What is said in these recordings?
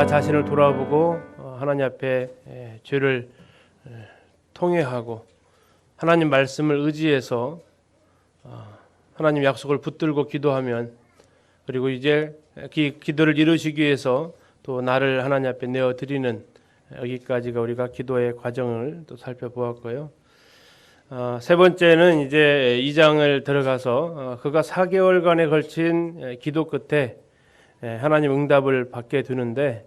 나 자신을 돌아보고 하나님 앞에 죄를 통회하고 하나님 말씀을 의지해서 하나님 약속을 붙들고 기도하면, 그리고 이제 기도를 이루시기 위해서 또 나를 하나님 앞에 내어드리는, 여기까지가 우리가 기도의 과정을 또 살펴보았고요. 세 번째는 이제 2장을 들어가서 그가 4개월간에 걸친 기도 끝에 하나님 응답을 받게 되는데,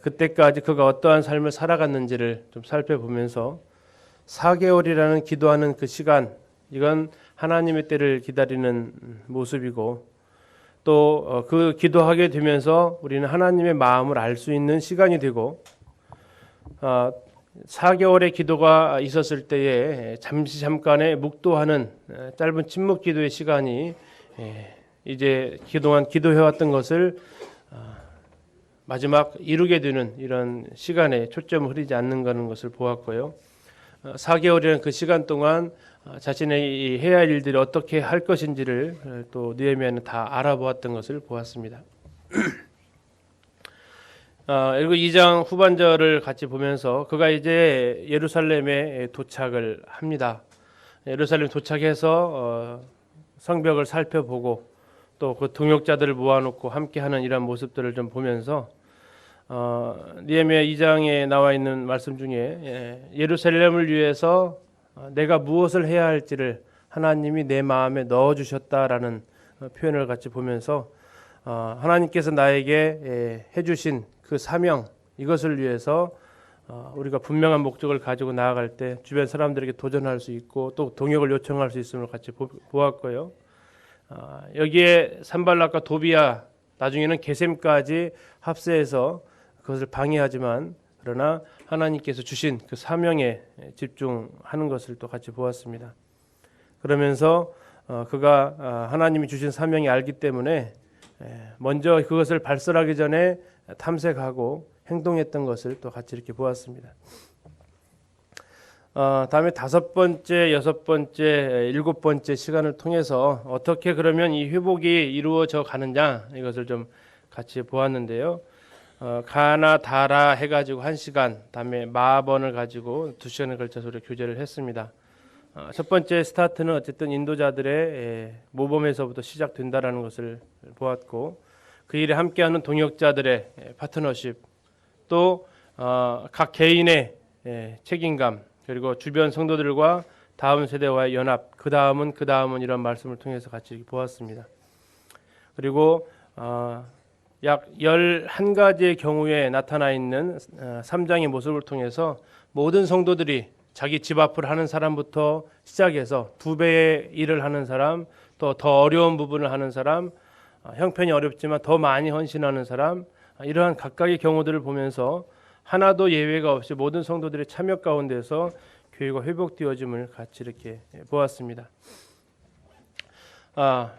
그때까지 그가 어떠한 삶을 살아갔는지를 좀 살펴보면서 4개월이라는 기도하는 그 시간, 이건 하나님의 때를 기다리는 모습이고, 또 그 기도하게 되면서 우리는 하나님의 마음을 알 수 있는 시간이 되고, 4개월의 기도가 있었을 때에 잠깐의 묵도하는 짧은 침묵 기도의 시간이 이제 그동안 기도해왔던 것을 마지막 이루게 되는 이런 시간에 초점을 흐리지 않는 것을 보았고요. 4개월이라는 그 시간 동안 자신의 해야 할 일들이 어떻게 할 것인지를 또 느헤미야는 다 알아보았던 것을 보았습니다. 그리고 2장 후반절을 같이 보면서 그가 이제 예루살렘에 도착을 합니다. 예루살렘 도착해서 성벽을 살펴보고 또 그 동역자들을 모아놓고 함께하는 이런 모습들을 좀 보면서 느헤미야 2장에 나와 있는 말씀 중에 예루살렘을 위해서 내가 무엇을 해야 할지를 하나님이 내 마음에 넣어주셨다라는 표현을 같이 보면서 하나님께서 나에게 해주신 그 사명, 이것을 위해서 우리가 분명한 목적을 가지고 나아갈 때 주변 사람들에게 도전할 수 있고 또 동역을 요청할 수 있음을 같이 보았고요. 여기에 산발락과 도비야, 나중에는 게셈까지 합세해서 그것을 방해하지만, 그러나 하나님께서 주신 그 사명에 집중하는 것을 또 같이 보았습니다. 그러면서 그가 하나님이 주신 사명이 알기 때문에 먼저 그것을 발설하기 전에 탐색하고 행동했던 것을 또 같이 이렇게 보았습니다. 다음에 5번째, 6번째, 7번째 시간을 통해서 어떻게 그러면 이 회복이 이루어져 가느냐, 이것을 좀 같이 보았는데요. 가나 다라 해가지고 1시간, 다음에 마번을 가지고 2시간에 걸쳐서 우리가 교제를 했습니다. 첫 번째 스타트는 어쨌든 인도자들의 모범에서부터 시작된다라는 것을 보았고, 그 일에 함께하는 동역자들의 파트너십, 또 각 개인의 책임감, 그리고 주변 성도들과 다음 세대와의 연합, 그 다음은 이런 말씀을 통해서 같이 보았습니다. 그리고 약 11가지의 경우에 나타나 있는 3장의 모습을 통해서 모든 성도들이 자기 집 앞을 하는 사람부터 시작해서 2배의 일을 하는 사람, 또 더 어려운 부분을 하는 사람, 형편이 어렵지만 더 많이 헌신하는 사람, 이러한 각각의 경우들을 보면서 하나도 예외가 없이 모든 성도들의 참여 가운데서 교회가 회복되어짐을 같이 이렇게 보았습니다.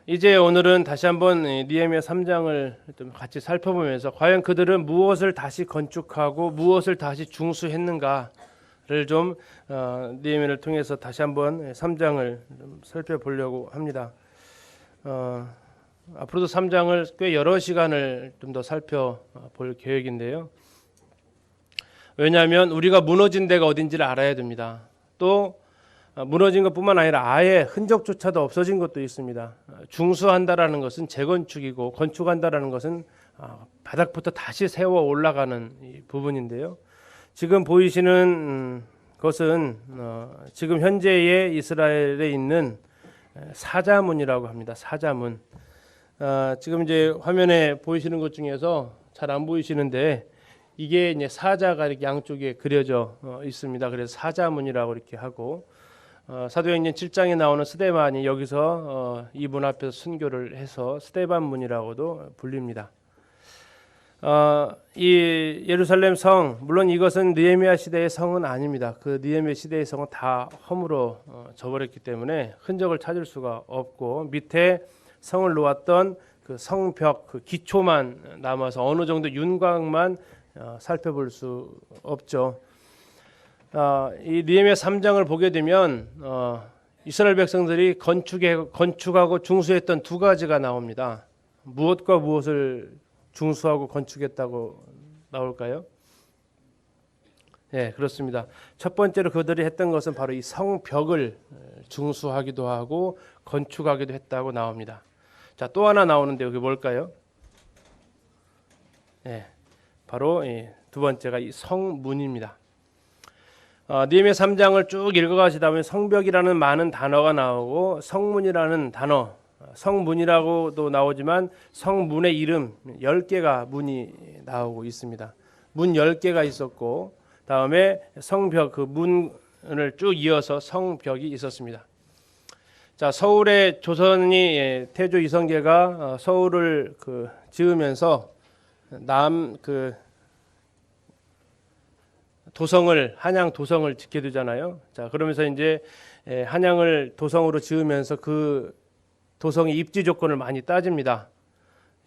이제 오늘은 다시 한번 느헤미야 3장을 좀 같이 살펴보면서 과연 그들은 무엇을 다시 건축하고 무엇을 다시 중수했는가를 좀 느헤미야를 통해서 다시 한번 3장을 좀 살펴보려고 합니다. 앞으로도 3장을 꽤 여러 시간을 좀 더 살펴볼 계획인데요. 왜냐하면 우리가 무너진 데가 어딘지를 알아야 됩니다. 또 무너진 것뿐만 아니라 아예 흔적조차도 없어진 것도 있습니다. 중수한다라는 것은 재건축이고, 건축한다라는 것은 바닥부터 다시 세워 올라가는 이 부분인데요. 지금 보이시는 것은 지금 현재의 이스라엘에 있는 사자문이라고 합니다. 사자문. 지금 이제 화면에 보이시는 것 중에서 잘 안 보이시는데, 이게 이제 사자가 이렇게 양쪽에 그려져 있습니다. 그래서 사자문이라고 이렇게 하고, 사도행전 7장에 나오는 스데반이 여기서 이분 앞에서 순교를 해서 스데반문이라고도 불립니다. 이 예루살렘 성, 물론 이것은 느헤미야 시대의 성은 아닙니다. 그 느헤미야 시대의 성은 다 허물어 져버렸기 때문에 흔적을 찾을 수가 없고, 밑에 성을 놓았던 그 성벽, 그 기초만 남아서 어느 정도 윤곽만 살펴볼 수 없죠. 이 느헤미야 3장을 보게 되면 이스라엘 백성들이 건축하고 중수했던 두 가지가 나옵니다. 무엇과 무엇을 중수하고 건축했다고 나올까요? 네, 그렇습니다. 첫 번째로 그들이 했던 것은 바로 이 성벽을 중수하기도 하고 건축하기도 했다고 나옵니다. 자, 또 하나 나오는데 그게 뭘까요? 네, 바로 두 번째가 이 성문입니다. 느헤미야 3장을 쭉 읽어가시다 보면 성벽이라는 많은 단어가 나오고 성문이라는 단어, 성문이라고도 나오지만 성문의 이름 10개가 문이 나오고 있습니다. 문 10개가 있었고 다음에 성벽 그 문을 쭉 이어서 성벽이 있었습니다. 자, 서울의 조선이 태조 이성계가 서울을 지으면서 도성을 한양 도성을 짓게 되잖아요. 자, 그러면서 이제 한양을 도성으로 지으면서 그 도성의 입지 조건을 많이 따집니다.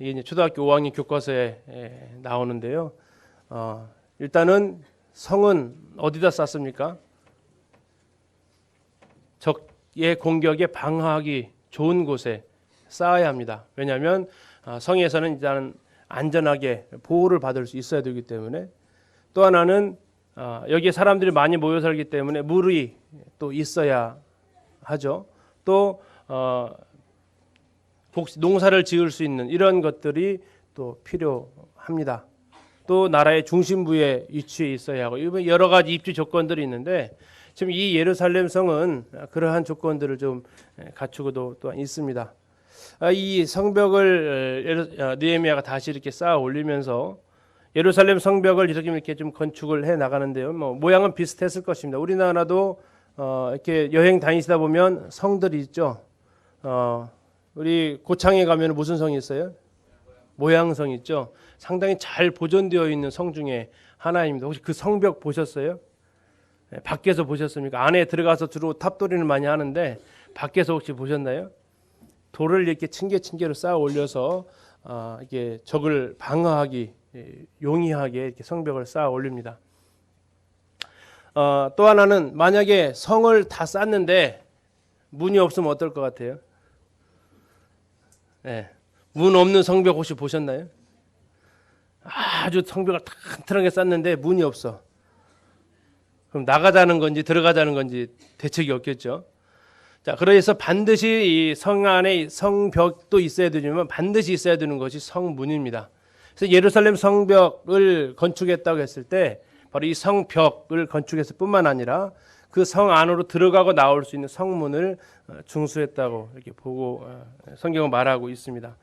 이게 이제 초등학교 5학년 교과서에 나오는데요. 일단은 성은 어디다 쌓습니까? 적의 공격에 방어하기 좋은 곳에 쌓아야 합니다. 왜냐하면 성에서는 일단 안전하게 보호를 받을 수 있어야 되기 때문에, 또 하나는 여기에 사람들이 많이 모여 살기 때문에 물이 또 있어야 하죠. 또 농사를 지을 수 있는 이런 것들이 또 필요합니다. 또 나라의 중심부에 위치해 있어야 하고 여러 가지 입지 조건들이 있는데 지금 이 예루살렘 성은 그러한 조건들을 좀 갖추고도 또한 있습니다. 이 성벽을 느헤미야가 다시 이렇게 쌓아 올리면서 예루살렘 성벽을 이렇게 좀 건축을 해 나가는데요. 모양은 비슷했을 것입니다. 우리나라도 이렇게 여행 다니시다 보면 성들이 있죠. 우리 고창에 가면 무슨 성이 있어요? 모양성 있죠. 상당히 잘 보존되어 있는 성 중에 하나입니다. 혹시 그 성벽 보셨어요? 밖에서 보셨습니까? 안에 들어가서 주로 탑돌이를 많이 하는데 밖에서 혹시 보셨나요? 돌을 이렇게 층계층계로 쌓아 올려서 이게 적을 방어하기 용이하게 이렇게 성벽을 쌓아 올립니다. 또 하나는 만약에 성을 다 쌓는데 문이 없으면 어떨 것 같아요? 네. 문 없는 성벽 혹시 보셨나요? 아주 성벽을 튼튼하게 쌓는데 문이 없어. 그럼 나가자는 건지 들어가자는 건지 대책이 없겠죠. 자, 그래서 반드시 이 성 안에 성벽도 있어야 되지만 반드시 있어야 되는 것이 성문입니다. 그래서 예루살렘 성벽을 건축했다고 했을 때 바로 이 성벽을 건축했을 뿐만 아니라 그 성 안으로 들어가고 나올 수 있는 성문을 중수했다고 이렇게 보고 성경은 말하고 있습니다.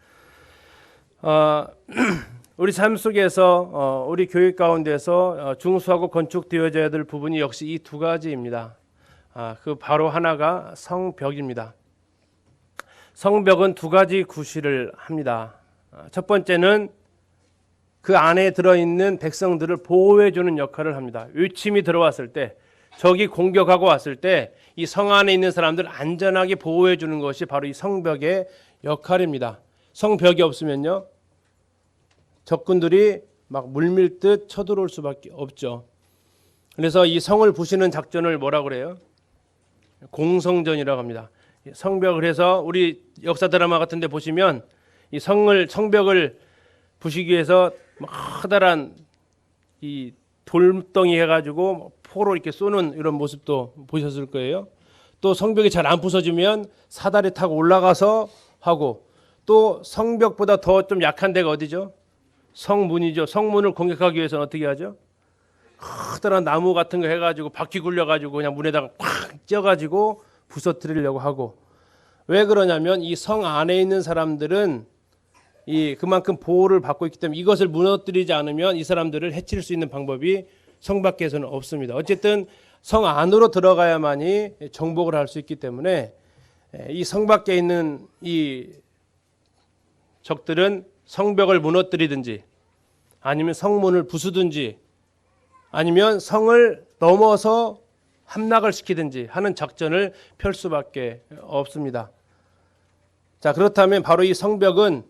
우리 삶 속에서 우리 교육 가운데서 중수하고 건축되어져야 될 부분이 역시 이 두 가지입니다. 그 바로 하나가 성벽입니다. 성벽은 두 가지 구실을 합니다. 첫 번째는 그 안에 들어있는 백성들을 보호해주는 역할을 합니다. 외침이 들어왔을 때, 적이 공격하고 왔을 때 이 성 안에 있는 사람들을 안전하게 보호해주는 것이 바로 이 성벽의 역할입니다. 성벽이 없으면요, 적군들이 막 물밀듯 쳐들어올 수밖에 없죠. 그래서 이 성을 부수는 작전을 뭐라고 그래요? 공성전이라고 합니다. 성벽을 해서 우리 역사 드라마 같은 데 보시면 이 성벽을 부수기 위해서 커다란 이 돌덩이 해가지고 포로 이렇게 쏘는 이런 모습도 보셨을 거예요. 또 성벽이 잘 안 부서지면 사다리 타고 올라가서 하고, 또 성벽보다 더 좀 약한 데가 어디죠? 성문이죠. 성문을 공격하기 위해서는 어떻게 하죠? 커다란 나무 같은 거 해가지고 바퀴 굴려가지고 그냥 문에다가 꽉 쪄가지고 부서뜨리려고 하고, 왜 그러냐면 이 성 안에 있는 사람들은 그만큼 보호를 받고 있기 때문에 이것을 무너뜨리지 않으면 이 사람들을 해칠 수 있는 방법이 성 밖에서는 없습니다. 어쨌든 성 안으로 들어가야만이 정복을 할 수 있기 때문에 이 성 밖에 있는 이 적들은 성벽을 무너뜨리든지 아니면 성문을 부수든지 아니면 성을 넘어서 함락을 시키든지 하는 작전을 펼 수밖에 없습니다. 자, 그렇다면 바로 이 성벽은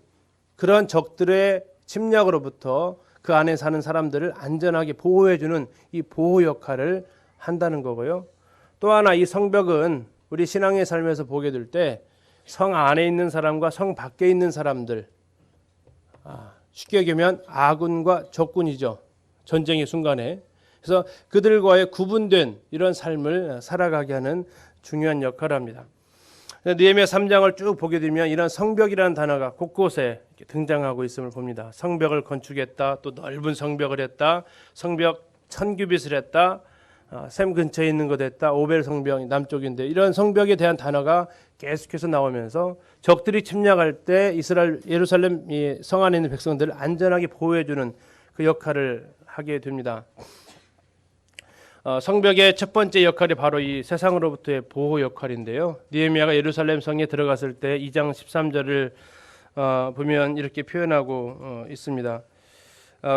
그런 적들의 침략으로부터 그 안에 사는 사람들을 안전하게 보호해주는 이 보호 역할을 한다는 거고요. 또 하나 이 성벽은 우리 신앙의 삶에서 보게 될 때 성 안에 있는 사람과 성 밖에 있는 사람들, 쉽게 얘기하면 아군과 적군이죠. 전쟁의 순간에. 그래서 그들과의 구분된 이런 삶을 살아가게 하는 중요한 역할을 합니다. 느헤미야 3장을 쭉 보게 되면 이런 성벽이라는 단어가 곳곳에 등장하고 있음을 봅니다. 성벽을 건축했다, 또 넓은 성벽을 했다, 성벽 1000규빗을 했다, 샘 근처에 있는 것 했다, 오벨 성벽 남쪽인데, 이런 성벽에 대한 단어가 계속해서 나오면서 적들이 침략할 때 이스라엘 예루살렘 성 안에 있는 백성들을 안전하게 보호해주는 그 역할을 하게 됩니다. 성벽의 첫 번째 역할이 바로 이 세상으로부터의 보호 역할인데요. 느헤미야가 예루살렘 성에 들어갔을 때 2장 13절을 보면 이렇게 표현하고 있습니다.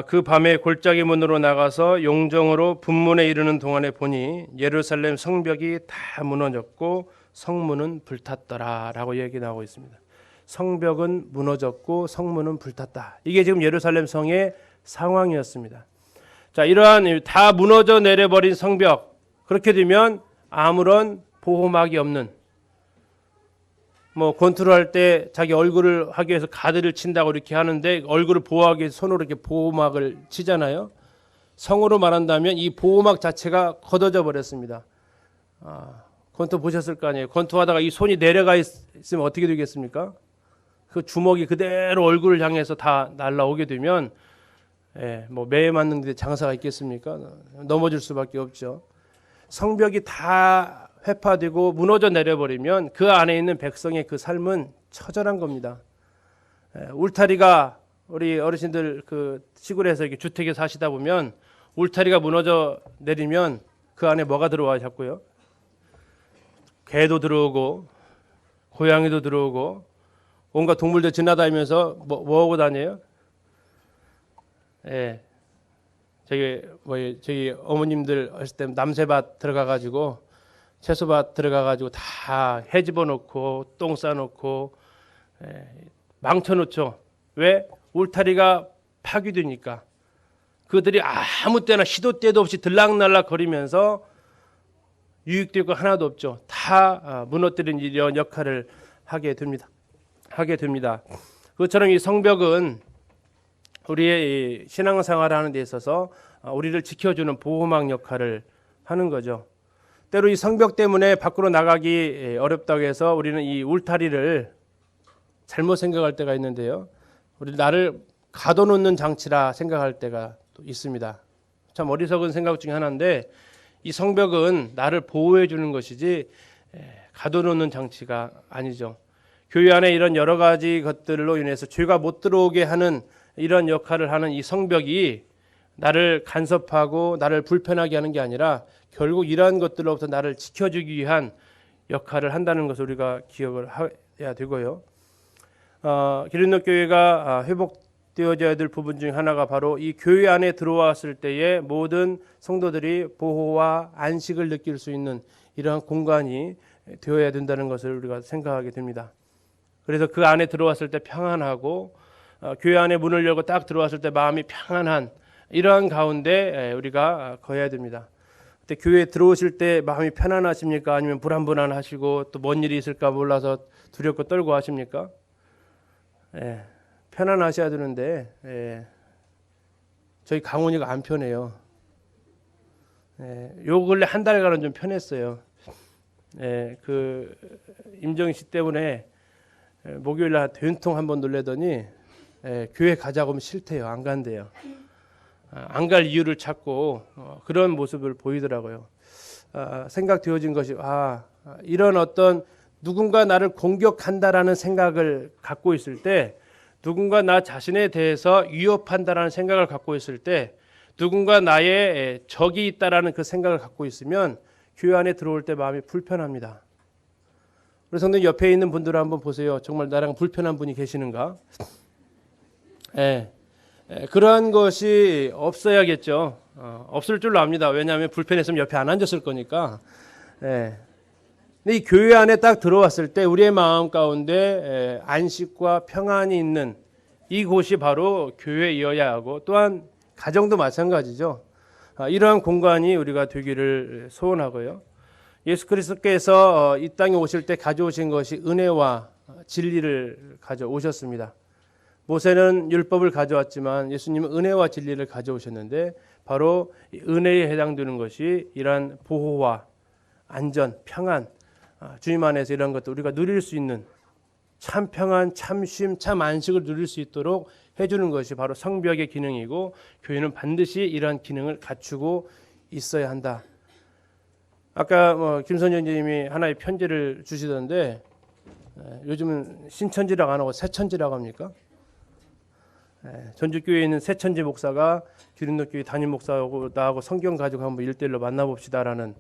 그 밤에 골짜기 문으로 나가서 용정으로 분문에 이르는 동안에 보니 예루살렘 성벽이 다 무너졌고 성문은 불탔더라 라고 얘기 나오고 있습니다. 성벽은 무너졌고 성문은 불탔다. 이게 지금 예루살렘 성의 상황이었습니다. 자, 이러한 다 무너져 내려버린 성벽, 그렇게 되면 아무런 보호막이 없는, 권투를 때 자기 얼굴을 하기 위해서 가드를 친다고 이렇게 하는데 얼굴을 보호하기 위해서 손으로 이렇게 보호막을 치잖아요. 성으로 말한다면 이 보호막 자체가 걷어져 버렸습니다. 권투 보셨을 거 아니에요. 권투하다가 이 손이 내려가 있으면 어떻게 되겠습니까? 그 주먹이 그대로 얼굴을 향해서 다 날라오게 되면 매에 맞는데 장사가 있겠습니까? 넘어질 수밖에 없죠. 성벽이 다 회파되고 무너져 내려버리면 그 안에 있는 백성의 그 삶은 처절한 겁니다. 울타리가, 우리 어르신들 그 시골에서 이렇게 주택에 사시다 보면 울타리가 무너져 내리면 그 안에 뭐가 들어와요? 자꾸요? 개도 들어오고 고양이도 들어오고 온갖 동물들 지나다니면서 뭐 하고 다녀요? 저기 어머님들 했을 때 남새밭 들어가가지고 채소밭 들어가가지고 다 해집어 놓고 똥 싸놓고 망쳐놓죠. 왜? 울타리가 파괴되니까. 그들이 아무 때나 시도 때도 없이 들락날락 거리면서 유익될 거 하나도 없죠. 다 무너뜨린 이런 역할을 하게 됩니다. 그것처럼 이 성벽은 우리의 신앙생활을 하는 데 있어서 우리를 지켜주는 보호막 역할을 하는 거죠. 때로 이 성벽 때문에 밖으로 나가기 어렵다고 해서 우리는 이 울타리를 잘못 생각할 때가 있는데요. 우리 나를 가둬놓는 장치라 생각할 때가 또 있습니다. 참 어리석은 생각 중에 하나인데, 이 성벽은 나를 보호해 주는 것이지 가둬놓는 장치가 아니죠. 교회 안에 이런 여러 가지 것들로 인해서 죄가 못 들어오게 하는 이런 역할을 하는 이 성벽이 나를 간섭하고 나를 불편하게 하는 게 아니라 결국 이러한 것들로부터 나를 지켜주기 위한 역할을 한다는 것을 우리가 기억을 해야 되고요. 기린노 교회가 회복되어져야 될 부분 중 하나가 바로 이 교회 안에 들어왔을 때의 모든 성도들이 보호와 안식을 느낄 수 있는 이러한 공간이 되어야 된다는 것을 우리가 생각하게 됩니다. 그래서 그 안에 들어왔을 때 평안하고 교회 안에 문을 열고 딱 들어왔을 때 마음이 평안한 이러한 가운데 우리가 거해야 됩니다. 그때 교회에 들어오실 때 마음이 편안하십니까? 아니면 불안불안하시고 또 뭔 일이 있을까 몰라서 두렵고 떨고 하십니까? 편안하셔야 되는데 저희 강훈이가 안 편해요. 요 근래 한 달간은 좀 편했어요. 그 임정희 씨 때문에 목요일 날 된통 한번 놀래더니 교회 가자고 하면 싫대요. 안 간대요. 안 갈 이유를 찾고 그런 모습을 보이더라고요. 생각되어진 것이 이런 어떤 누군가 나를 공격한다라는 생각을 갖고 있을 때, 누군가 나 자신에 대해서 위협한다라는 생각을 갖고 있을 때, 누군가 나의 적이 있다라는 그 생각을 갖고 있으면 교회 안에 들어올 때 마음이 불편합니다. 우리 성도님 옆에 있는 분들을 한번 보세요. 정말 나랑 불편한 분이 계시는가? 그러한 것이 없어야겠죠. 없을 줄로 압니다. 왜냐하면 불편했으면 옆에 안 앉았을 거니까. 근데 이 교회 안에 딱 들어왔을 때 우리의 마음 가운데 안식과 평안이 있는 이곳이 바로 교회이어야 하고, 또한 가정도 마찬가지죠. 이러한 공간이 우리가 되기를 소원하고요. 예수 그리스도께서 이 땅에 오실 때 가져오신 것이 은혜와 진리를 가져오셨습니다. 모세는 율법을 가져왔지만 예수님은 은혜와 진리를 가져오셨는데, 바로 은혜에 해당되는 것이 이러한 보호와 안전, 평안, 주님 안에서 이런 것도 우리가 누릴 수 있는 참 평안, 참 쉼, 참 안식을 누릴 수 있도록 해주는 것이 바로 성벽의 기능이고, 교회는 반드시 이러한 기능을 갖추고 있어야 한다. 아까 김선영님이 하나의 편지를 주시던데, 요즘은 신천지라고 안 하고 새천지라고 합니까? 전주교회에 있는 새천지 목사가 기린노교회 담임 목사하고 나하고 성경 가지고 한번 1대1로 만나봅시다라는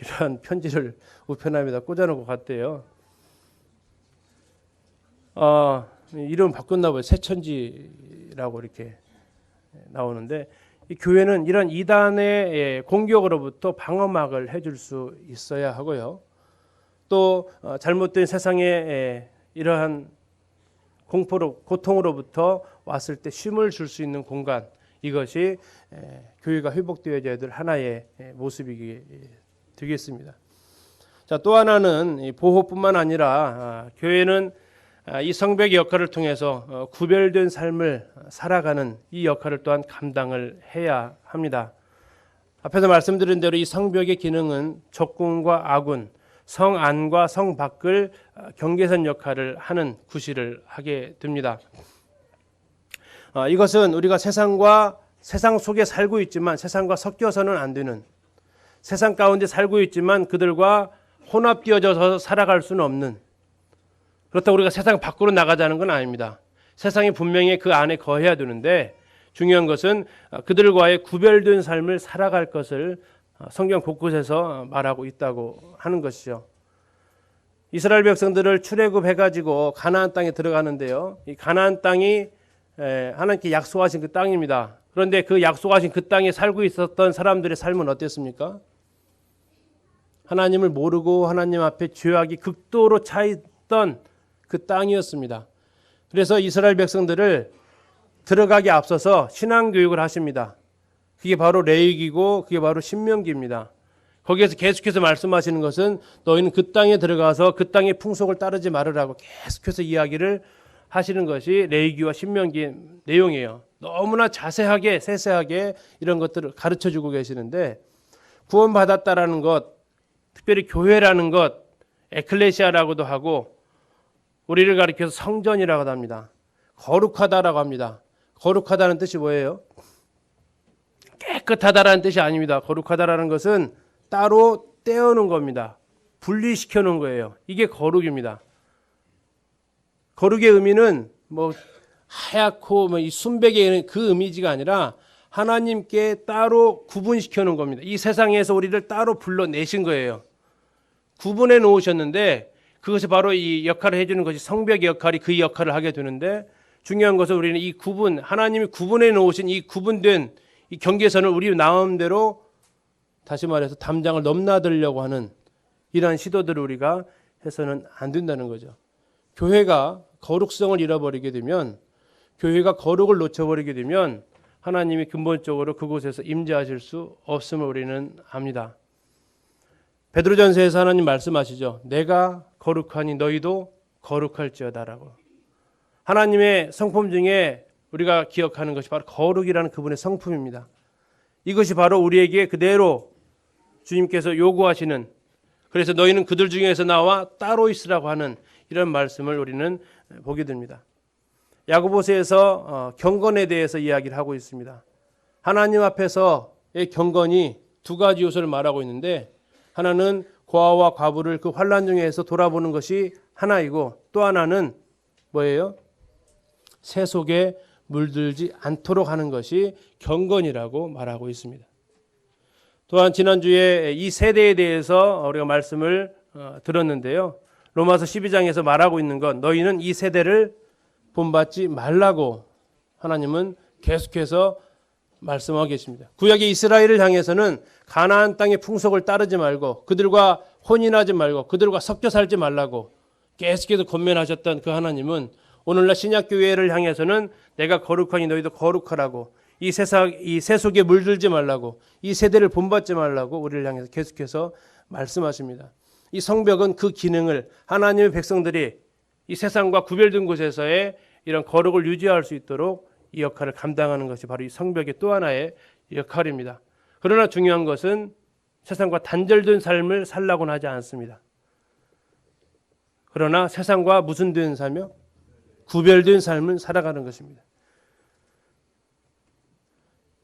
이러한 편지를 우편함에다 꽂아놓고 갔대요. 이름 바꿨나 봐요. 새천지라고 이렇게 나오는데, 이 교회는 이런 이단의 공격으로부터 방어막을 해줄 수 있어야 하고요. 또 잘못된 세상의 이러한 고통으로부터 왔을 때 쉼을 줄 수 있는 공간, 이것이 교회가 회복되어야 될 하나의 모습이 되겠습니다. 자, 또 하나는 보호뿐만 아니라 교회는 이 성벽의 역할을 통해서 구별된 삶을 살아가는 이 역할을 또한 감당을 해야 합니다. 앞에서 말씀드린 대로 이 성벽의 기능은 적군과 아군, 성 안과 성 밖을 경계선 역할을 하는 구실을 하게 됩니다. 이것은 우리가 세상 속에 살고 있지만 세상과 섞여서는 안 되는, 세상 가운데 살고 있지만 그들과 혼합되어져서 살아갈 수는 없는, 그렇다고 우리가 세상 밖으로 나가자는 건 아닙니다. 세상이 분명히 그 안에 거해야 되는데, 중요한 것은 그들과의 구별된 삶을 살아갈 것을 성경 곳곳에서 말하고 있다고 하는 것이죠. 이스라엘 백성들을 출애굽해가지고 가나안 땅에 들어가는데요, 이 가나안 땅이 하나님께 약속하신 그 땅입니다. 그런데 그 약속하신 그 땅에 살고 있었던 사람들의 삶은 어땠습니까? 하나님을 모르고 하나님 앞에 죄악이 극도로 차있던 그 땅이었습니다. 그래서 이스라엘 백성들을 들어가기 앞서서 신앙교육을 하십니다. 그게 바로 레위기고 그게 바로 신명기입니다. 거기에서 계속해서 말씀하시는 것은 너희는 그 땅에 들어가서 그 땅의 풍속을 따르지 말으라고 계속해서 이야기를 하시는 것이 레위기와 신명기의 내용이에요. 너무나 자세하게 세세하게 이런 것들을 가르쳐주고 계시는데, 구원받았다라는 것, 특별히 교회라는 것, 에클레시아라고도 하고 우리를 가리켜서 성전이라고 합니다. 거룩하다라고 합니다. 거룩하다는 뜻이 뭐예요? 깨끗하다라는 뜻이 아닙니다. 거룩하다라는 것은 따로 떼어놓은 겁니다. 분리시켜 놓은 거예요. 이게 거룩입니다. 거룩의 의미는 하얗고 이 순백의 그 이미지가 아니라 하나님께 따로 구분시켜 놓은 겁니다. 이 세상에서 우리를 따로 불러내신 거예요. 구분해 놓으셨는데, 그것이 바로 이 역할을 해주는 것이 성벽의 역할이 그 역할을 하게 되는데, 중요한 것은 우리는 이 구분, 하나님이 구분해 놓으신 이 구분된 이 경계선을 우리 마음대로, 다시 말해서 담장을 넘나들려고 하는 이러한 시도들을 우리가 해서는 안 된다는 거죠. 교회가 거룩성을 잃어버리게 되면, 교회가 거룩을 놓쳐버리게 되면 하나님이 근본적으로 그곳에서 임재하실 수 없음을 우리는 압니다. 베드로전서에서 하나님 말씀하시죠. 내가 거룩하니 너희도 거룩할지어다라고. 하나님의 성품 중에 우리가 기억하는 것이 바로 거룩이라는 그분의 성품입니다. 이것이 바로 우리에게 그대로 주님께서 요구하시는, 그래서 너희는 그들 중에서 나와 따로 있으라고 하는 이런 말씀을 우리는 보게 됩니다. 야고보서에서 경건에 대해서 이야기를 하고 있습니다. 하나님 앞에서의 경건이 두 가지 요소를 말하고 있는데, 하나는 고아와 과부를 그 환난 중에서 돌아보는 것이 하나이고, 또 하나는 뭐예요? 새 속에 물들지 않도록 하는 것이 경건이라고 말하고 있습니다. 또한 지난주에 이 세대에 대해서 우리가 말씀을 들었는데요. 로마서 12장에서 말하고 있는 건, 너희는 이 세대를 본받지 말라고 하나님은 계속해서 말씀하고 계십니다. 구약의 이스라엘을 향해서는 가나안 땅의 풍속을 따르지 말고, 그들과 혼인하지 말고, 그들과 섞여 살지 말라고 계속해서 권면하셨던 그 하나님은 오늘날 신약교회를 향해서는 내가 거룩하니 너희도 거룩하라고, 이 새 속에 물들지 말라고, 이 세대를 본받지 말라고 우리를 향해서 계속해서 말씀하십니다. 이 성벽은 그 기능을, 하나님의 백성들이 이 세상과 구별된 곳에서의 이런 거룩을 유지할 수 있도록 이 역할을 감당하는 것이 바로 이 성벽의 또 하나의 역할입니다. 그러나 중요한 것은 세상과 단절된 삶을 살라고는 하지 않습니다. 그러나 세상과 무슨 된 삶이요? 구별된 삶을 살아가는 것입니다.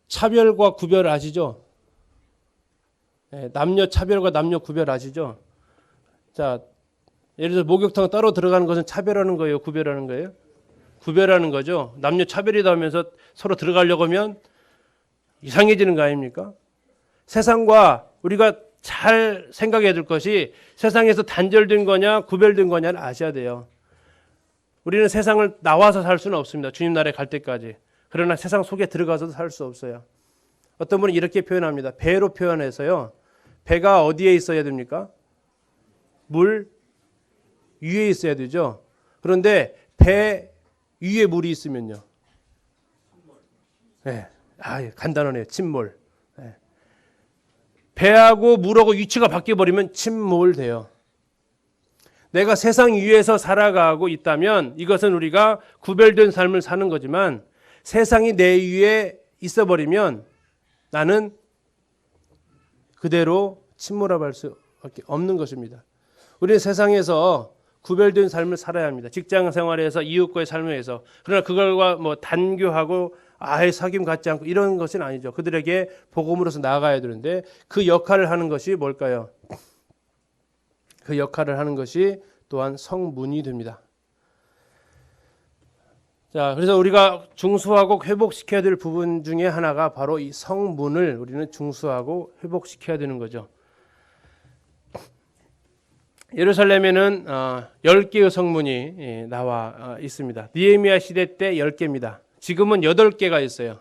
차별과 구별 아시죠? 남녀 차별과 남녀 구별 아시죠? 자, 예를 들어 목욕탕 따로 들어가는 것은 차별하는 거예요? 구별하는 거예요? 구별하는 거죠. 남녀 차별이다 하면서 서로 들어가려고 하면 이상해지는 거 아닙니까? 세상과 우리가 잘 생각해야 될 것이 세상에서 단절된 거냐 구별된 거냐를 아셔야 돼요. 우리는 세상을 나와서 살 수는 없습니다. 주님 나라에 갈 때까지. 그러나 세상 속에 들어가서도 살 수 없어요. 어떤 분은 이렇게 표현합니다. 배로 표현해서요. 배가 어디에 있어야 됩니까? 물 위에 있어야 되죠. 그런데 배 위에 물이 있으면요. 네. 간단하네요. 침몰. 네. 배하고 물하고 위치가 바뀌어버리면 침몰돼요. 내가 세상 위에서 살아가고 있다면 이것은 우리가 구별된 삶을 사는 거지만 세상이 내 위에 있어버리면 나는 그대로 침몰할 수밖에 없는 것입니다. 우리는 세상에서 구별된 삶을 살아야 합니다. 직장 생활에서 이웃과의 삶에서. 그러나 그걸과 뭐 단교하고 아예 사귐 갖지 않고 이런 것은 아니죠. 그들에게 복음으로서 나아가야 되는데 그 역할을 하는 것이 뭘까요? 그 역할을 하는 것이 또한 성문이 됩니다. 자, 그래서 우리가 중수하고 회복시켜야 될 부분 중에 하나가 바로 이 성문을 우리는 중수하고 회복시켜야 되는 거죠. 예루살렘에는 10개의 성문이 나와 있습니다. 느헤미야 시대 때 10개입니다. 지금은 8개가 있어요.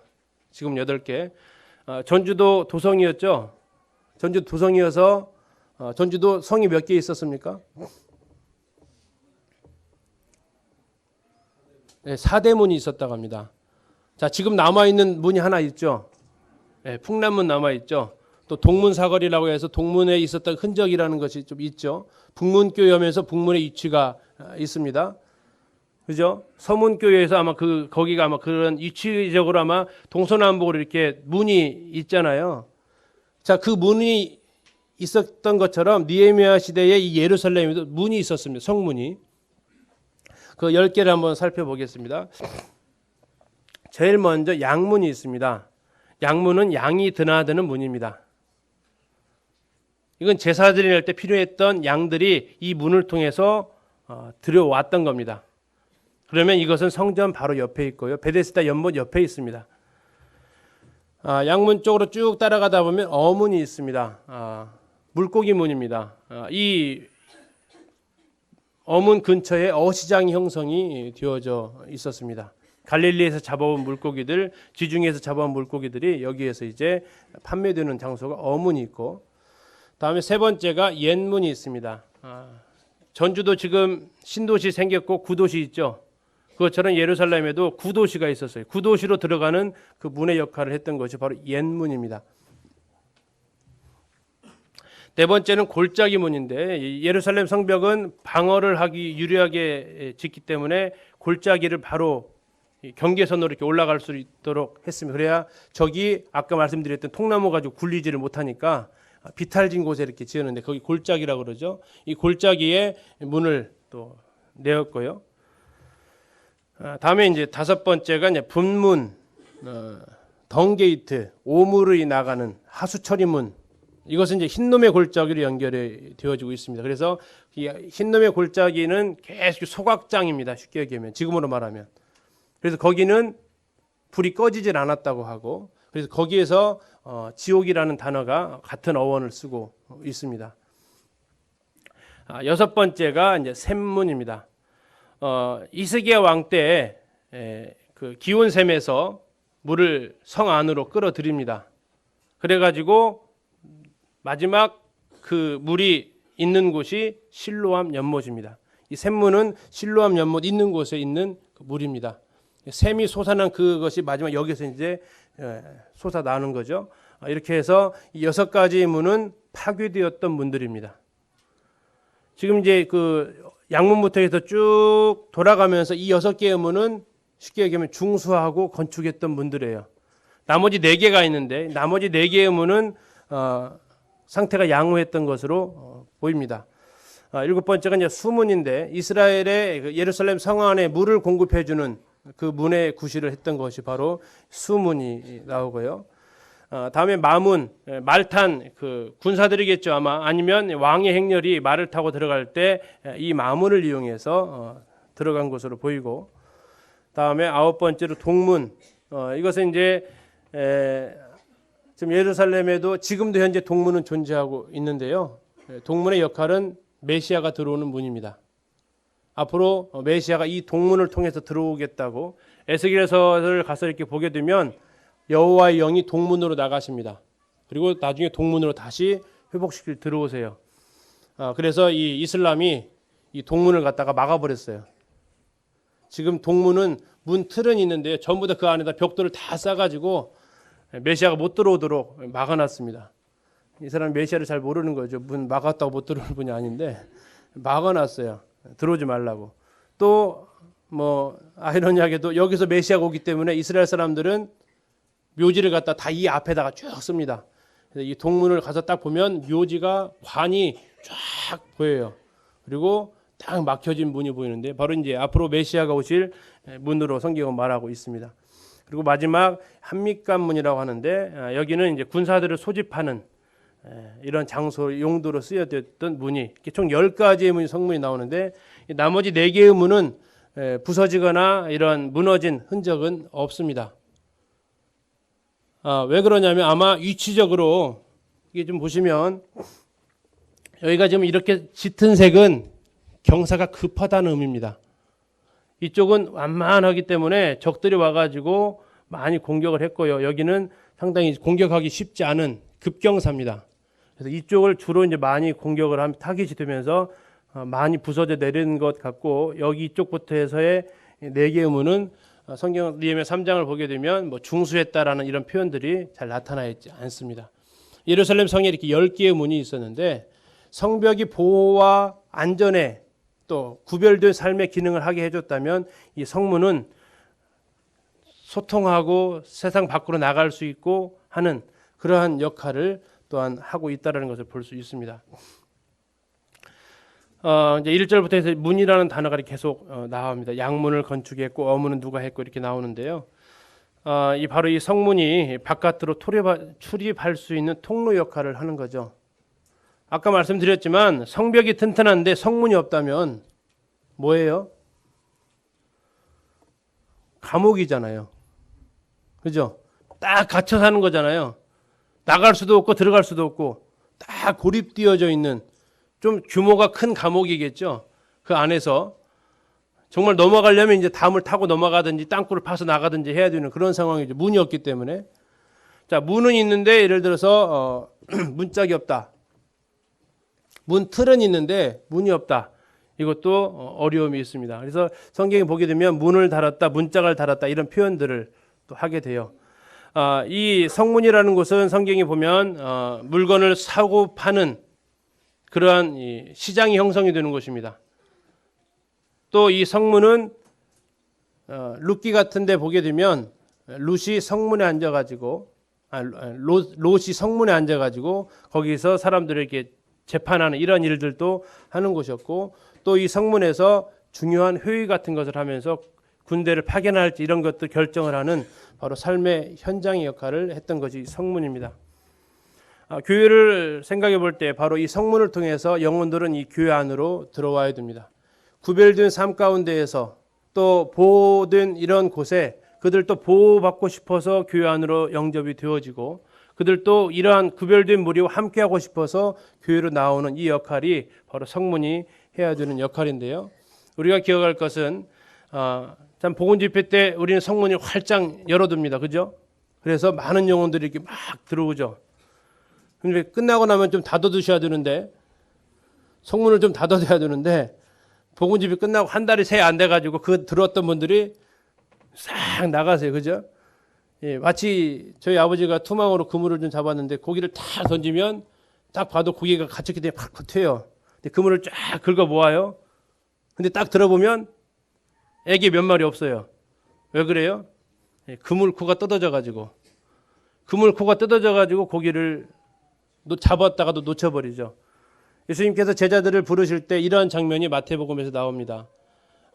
지금 8개. 전주도 도성이었죠. 전주 도성이어서 전주도 성이 몇 개 있었습니까? 네, 4대문이 있었다고 합니다. 자, 지금 남아있는 문이 하나 있죠. 네, 풍남문 남아있죠. 또 동문사거리라고 해서 동문에 있었던 흔적이라는 것이 좀 있죠. 북문교회면서 북문의 위치가 있습니다. 그죠? 서문교회에서 아마 거기가 아마 그런 위치적으로 아마 동서남북으로 이렇게 문이 있잖아요. 자, 그 문이 있었던 것처럼 느헤미야 시대에 이 예루살렘에도 문이 있었습니다. 성문이. 그 10개를 한번 살펴보겠습니다. 제일 먼저 양문이 있습니다. 양문은 양이 드나드는 문입니다. 이건 제사 드릴 때 필요했던 양들이 이 문을 통해서 들여왔던 겁니다. 그러면 이것은 성전 바로 옆에 있고요. 베데스다 연못 옆에 있습니다. 양문 쪽으로 쭉 따라가다 보면 어문이 있습니다. 물고기 문입니다. 이 어문 근처에 어시장이 형성이 되어져 있었습니다. 갈릴리에서 잡아온 물고기들, 지중해에서 잡아온 물고기들이 여기에서 이제 판매되는 장소가 어문이 있고, 다음에 세 번째가 옛문이 있습니다. 전주도 지금 신도시 생겼고 구도시 있죠. 그것처럼 예루살렘에도 구도시가 있었어요. 구도시로 들어가는 그 문의 역할을 했던 것이 바로 옛문입니다. 네 번째는 골짜기 문인데 예루살렘 성벽은 방어를 하기 유리하게 짓기 때문에 골짜기를 바로 경계선으로 이렇게 올라갈 수 있도록 했습니다. 그래야 저기 아까 말씀드렸던 통나무 가지고 굴리지를 못하니까 비탈진 곳에 이렇게 지었는데 거기 골짜기라고 그러죠. 이 골짜기에 문을 또 내었고요. 다음에 이제 다섯 번째가 이제 분문, 덩게이트, 오물이 나가는 하수처리문. 이것은 이제 흰놈의 골짜기로 연결이 되어지고 있습니다. 그래서 이 흰놈의 골짜기는 계속 소각장입니다. 쉽게 얘기하면 지금으로 말하면. 그래서 거기는 불이 꺼지질 않았다고 하고, 그래서 거기에서 지옥이라는 단어가 같은 어원을 쓰고 있습니다. 여섯 번째가 이제 샘문입니다. 이스기야 왕 때 그 기온샘에서 물을 성 안으로 끌어들입니다. 그래가지고 마지막 그 물이 있는 곳이 실로암 연못입니다. 이 샘문은 실로암 연못 있는 곳에 있는 그 물입니다. 샘이 솟아난 그것이 마지막 여기서 이제 솟아나는 거죠. 이렇게 해서 이 6가지 문은 파괴되었던 문들입니다. 지금 이제 그 양문부터 해서 쭉 돌아가면서 이 6개의 문은 쉽게 얘기하면 중수하고 건축했던 문들이에요. 나머지 4개가 있는데 나머지 4개의 문은 상태가 양호했던 것으로 보입니다. 7번째가 이제 수문인데 이스라엘의 그 예루살렘 성 안에 물을 공급해주는 그 문에 구실을 했던 것이 바로 수문이 나오고요. 다음에 마문, 말탄 그 군사들이겠죠 아마, 아니면 왕의 행렬이 말을 타고 들어갈 때 이 마문을 이용해서 들어간 것으로 보이고, 다음에 9번째로 동문, 이것은 이제 지금 예루살렘에도 지금도 현재 동문은 존재하고 있는데요. 동문의 역할은 메시아가 들어오는 문입니다. 앞으로 메시아가 이 동문을 통해서 들어오겠다고 에스겔서를 가서 이렇게 보게 되면 여호와의 영이 동문으로 나가십니다. 그리고 나중에 동문으로 다시 회복시킬 들어오세요. 그래서 이 이슬람이 이 동문을 갖다가 막아버렸어요. 지금 동문은 문 틀은 있는데 전부 다 그 안에다 벽돌을 다 싸가지고 메시아가 못 들어오도록 막아놨습니다. 이 사람이 메시아를 잘 모르는 거죠. 문 막았다고 못 들어오는 분이 아닌데 막아놨어요. 들어오지 말라고. 또 뭐 아이러니하게도 여기서 메시아가 오기 때문에 이스라엘 사람들은 묘지를 갖다 다 이 앞에다가 쭉 씁니다. 그래서 이 동문을 가서 딱 보면 묘지가 관이 쫙 보여요. 그리고 딱 막혀진 문이 보이는데 바로 이제 앞으로 메시아가 오실 문으로 성경은 말하고 있습니다. 그리고 마지막 한믹관문이라고 하는데 여기는 이제 군사들을 소집하는 이런 장소 용도로 쓰여졌던 문이, 총 10가지의 문이 성문이 나오는데 나머지 4개의 문은 부서지거나 이런 무너진 흔적은 없습니다. 왜 그러냐면 아마 위치적으로 이게 좀 보시면 여기가 지금 이렇게 짙은 색은 경사가 급하다는 의미입니다. 이쪽은 완만하기 때문에 적들이 와가지고 많이 공격을 했고요. 여기는 상당히 공격하기 쉽지 않은 급경사입니다. 그래서 이쪽을 주로 이제 많이 공격을 하면 타깃이 되면서 많이 부서져 내리는 것 같고, 여기 이쪽부터 해서의 4개의 문은 성경 느헤미야 3장을 보게 되면 뭐 중수했다라는 이런 표현들이 잘 나타나 있지 않습니다. 예루살렘 성에 이렇게 10개의 문이 있었는데 성벽이 보호와 안전에 또 구별된 삶의 기능을 하게 해줬다면 이 성문은 소통하고 세상 밖으로 나갈 수 있고 하는 그러한 역할을 또한 하고 있다는 것을 볼 수 있습니다. 이제 1절부터 해서 문이라는 단어가 계속 나옵니다. 양문을 건축했고 어문은 누가 했고 이렇게 나오는데요. 이 바로 이 성문이 바깥으로 출입할 수 있는 통로 역할을 하는 거죠. 아까 말씀드렸지만 성벽이 튼튼한데 성문이 없다면 뭐예요? 감옥이잖아요. 그죠? 딱 갇혀 사는 거잖아요. 나갈 수도 없고 들어갈 수도 없고 딱 고립되어져 있는 좀 규모가 큰 감옥이겠죠. 그 안에서 정말 넘어가려면 이제 담을 타고 넘어가든지 땅굴을 파서 나가든지 해야 되는 그런 상황이죠. 문이 없기 때문에. 자, 문은 있는데 예를 들어서 문짝이 없다. 문 틀은 있는데 문이 없다. 이것도 어려움이 있습니다. 그래서 성경에 보게 되면 문을 달았다, 문짝을 달았다 이런 표현들을 또 하게 돼요. 이 성문이라는 곳은 성경에 보면 물건을 사고 파는 그러한 시장이 형성이 되는 곳입니다. 또 이 성문은 룻기 같은데 보게 되면 룻이 성문에 앉아가지고 롯이 성문에 앉아가지고 거기서 사람들을 이렇게 재판하는 이런 일들도 하는 곳이었고, 또 이 성문에서 중요한 회의 같은 것을 하면서 군대를 파견할지 이런 것들 결정을 하는 바로 삶의 현장의 역할을 했던 것이 성문입니다. 교회를 생각해 볼 때 바로 이 성문을 통해서 영혼들은 이 교회 안으로 들어와야 됩니다. 구별된 삶 가운데에서 또 보호된 이런 곳에 그들도 보호받고 싶어서 교회 안으로 영접이 되어지고, 그들도 이러한 구별된 무리와 함께하고 싶어서 교회로 나오는 이 역할이 바로 성문이 해야 되는 역할인데요. 우리가 기억할 것은 참 복음 집회 때 우리는 성문을 활짝 열어둡니다. 그죠? 그래서 많은 영혼들이 이렇게 막 들어오죠. 근데 끝나고 나면 좀 닫아두셔야 되는데, 성문을 좀 닫아둬야 되는데, 복음 집회 끝나고 한 달이 새 안 돼가지고 그 들어왔던 분들이 싹 나가세요. 그죠? 예, 마치 저희 아버지가 투망으로 그물을 좀 잡았는데 고기를 다 던지면 딱 봐도 고기가 갇혔기 때문에 팍 튀어요. 근데 그물을 쫙 긁어 모아요. 근데 딱 들어보면 애기 몇 마리 없어요. 왜 그래요? 예, 그물 코가 뜯어져 가지고 그물 코가 뜯어져 가지고 고기를 잡았다가도 놓쳐버리죠. 예수님께서 제자들을 부르실 때 이러한 장면이 마태복음에서 나옵니다.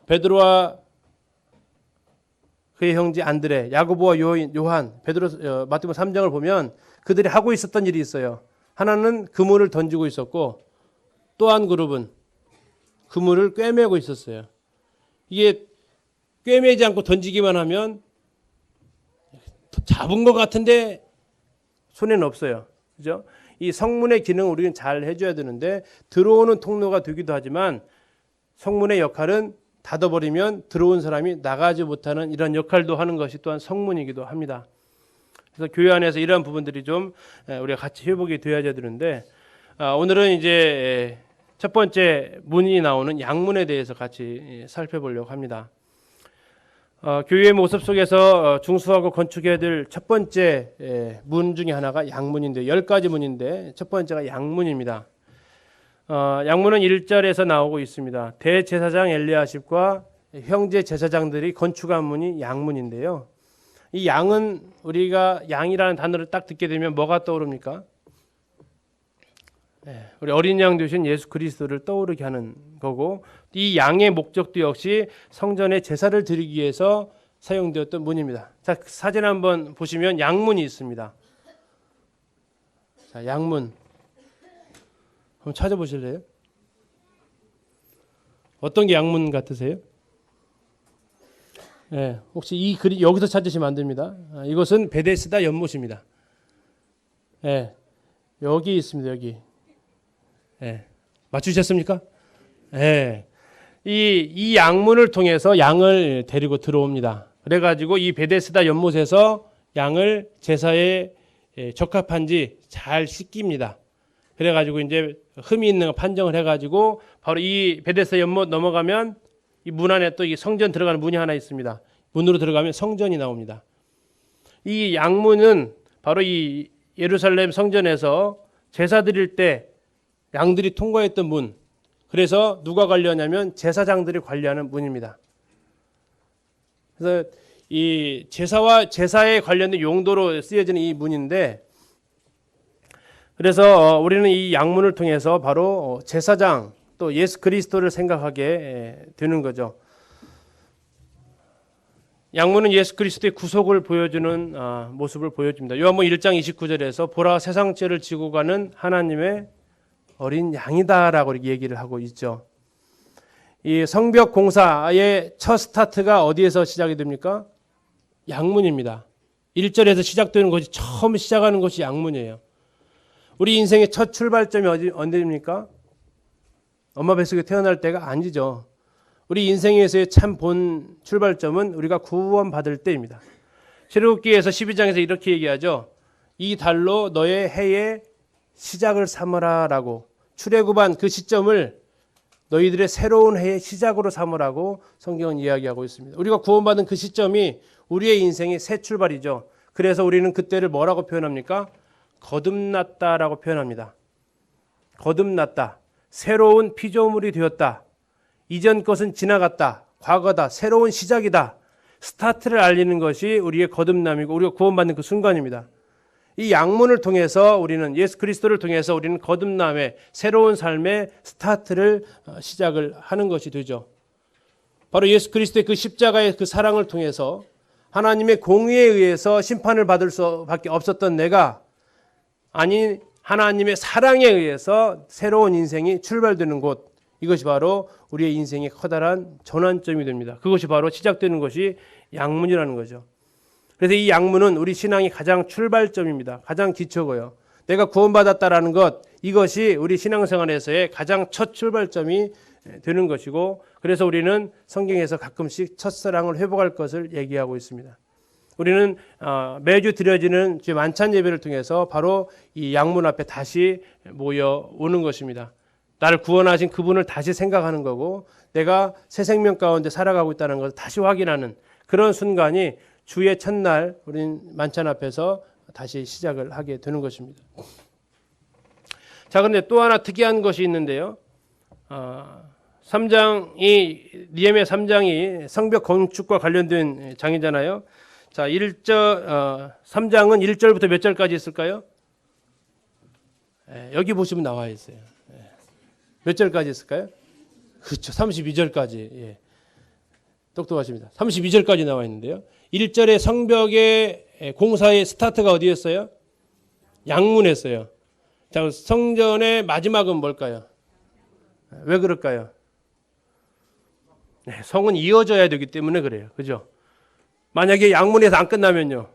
베드로와 그의 형제 안드레, 야고보와 요한, 마태복음 3장을 보면 그들이 하고 있었던 일이 있어요. 하나는 그물을 던지고 있었고 또 한 그룹은 그물을 꿰매고 있었어요. 이게 꿰매지 않고 던지기만 하면 잡은 것 같은데 손에는 없어요. 그죠? 이 성문의 기능을 우리는 잘 해줘야 되는데 들어오는 통로가 되기도 하지만 성문의 역할은 닫아버리면 들어온 사람이 나가지 못하는 이런 역할도 하는 것이 또한 성문이기도 합니다. 그래서 교회 안에서 이러한 부분들이 좀 우리가 같이 회복이 되어야 되는데 오늘은 이제 첫 번째 문이 나오는 양문에 대해서 같이 살펴보려고 합니다. 교회의 모습 속에서 중수하고 건축해야 될 첫 번째 문 중에 하나가 양문인데 10가지 문인데 첫 번째가 양문입니다. 양문은 1절에서 나오고 있습니다. 대제사장 엘리야십과 형제 제사장들이 건축한 문이 양문인데요. 이 양은 우리가 양이라는 단어를 딱 듣게 되면 뭐가 떠오릅니까? 우리 어린 양 되신 예수 그리스도를 떠오르게 하는 거고 이 양의 목적도 역시 성전에 제사를 드리기 위해서 사용되었던 문입니다. 자, 사진 한번 보시면 양문이 있습니다. 자, 양문 한번 찾아보실래요? 어떤 게 양문 같으세요? 네, 혹시 이 글이 여기서 찾으시면 안 됩니다. 이것은 베데스다 연못입니다. 네, 여기 있습니다. 여기. 네, 맞추셨습니까? 네. 이 양문을 통해서 양을 데리고 들어옵니다. 그래가지고 이 베데스다 연못에서 양을 제사에 적합한지 잘 씻깁니다. 그래가지고 이제 흠이 있는 거 판정을 해가지고 바로 이 베데스다 연못 넘어가면 이 문 안에 또 이 성전 들어가는 문이 하나 있습니다. 문으로 들어가면 성전이 나옵니다. 이 양문은 바로 이 예루살렘 성전에서 제사 드릴 때 양들이 통과했던 문. 그래서 누가 관리하냐면 제사장들이 관리하는 문입니다. 그래서 이 제사에 관련된 용도로 쓰여지는 이 문인데 그래서 우리는 이 양문을 통해서 바로 제사장 또 예수 그리스도를 생각하게 되는 거죠. 양문은 예수 그리스도의 구속을 보여주는 모습을 보여줍니다. 요한복음 1장 29절에서 보라 세상 죄를 지고 가는 하나님의 어린 양이다라고 이렇게 얘기를 하고 있죠. 이 성벽 공사의 첫 스타트가 어디에서 시작이 됩니까? 양문입니다. 1절에서 시작되는 것이 처음 시작하는 것이 양문이에요. 우리 인생의 첫 출발점이 언제입니까? 엄마 뱃속에 태어날 때가 아니죠. 우리 인생에서의 참 본 출발점은 우리가 구원받을 때입니다. 출애굽기에서 12장에서 이렇게 얘기하죠. 이 달로 너의 해의 시작을 삼으라 라고 출애굽한 그 시점을 너희들의 새로운 해의 시작으로 삼으라고 성경은 이야기하고 있습니다. 우리가 구원받은 그 시점이 우리의 인생의 새 출발이죠. 그래서 우리는 그때를 뭐라고 표현합니까? 거듭났다라고 표현합니다. 거듭났다. 새로운 피조물이 되었다. 이전 것은 지나갔다. 과거다. 새로운 시작이다. 스타트를 알리는 것이 우리의 거듭남이고 우리가 구원받는 그 순간입니다. 이 양문을 통해서 우리는 예수 그리스도를 통해서 우리는 거듭남의 새로운 삶의 스타트를 시작을 하는 것이 되죠. 바로 예수 그리스도의 그 십자가의 그 사랑을 통해서 하나님의 공의에 의해서 심판을 받을 수밖에 없었던 내가 아니 하나님의 사랑에 의해서 새로운 인생이 출발되는 곳, 이것이 바로 우리의 인생의 커다란 전환점이 됩니다. 그것이 바로 시작되는 것이 양문이라는 거죠. 그래서 이 양문은 우리 신앙의 가장 출발점입니다. 가장 기초고요. 내가 구원받았다라는 것, 이것이 우리 신앙생활에서의 가장 첫 출발점이 되는 것이고, 그래서 우리는 성경에서 가끔씩 첫사랑을 회복할 것을 얘기하고 있습니다. 우리는 매주 드려지는 만찬 예배를 통해서 바로 이 양문 앞에 다시 모여오는 것입니다. 나를 구원하신 그분을 다시 생각하는 거고 내가 새 생명 가운데 살아가고 있다는 것을 다시 확인하는 그런 순간이 주의 첫날 우리는 만찬 앞에서 다시 시작을 하게 되는 것입니다. 자, 그런데 또 하나 특이한 것이 있는데요. 3장이 니헤미야 3장이 성벽 건축과 관련된 장이잖아요. 자, 3장은 1절부터 몇 절까지 있을까요? 여기 보시면 나와 있어요. 몇 절까지 있을까요? 그렇죠. 32절까지. 예. 똑똑하십니다. 32절까지 나와 있는데요. 1절에 성벽의 공사의 스타트가 어디였어요? 양문했어요. 자, 성전의 마지막은 뭘까요? 왜 그럴까요? 성은 이어져야 되기 때문에 그래요. 그죠? 만약에 양문에서 안 끝나면요.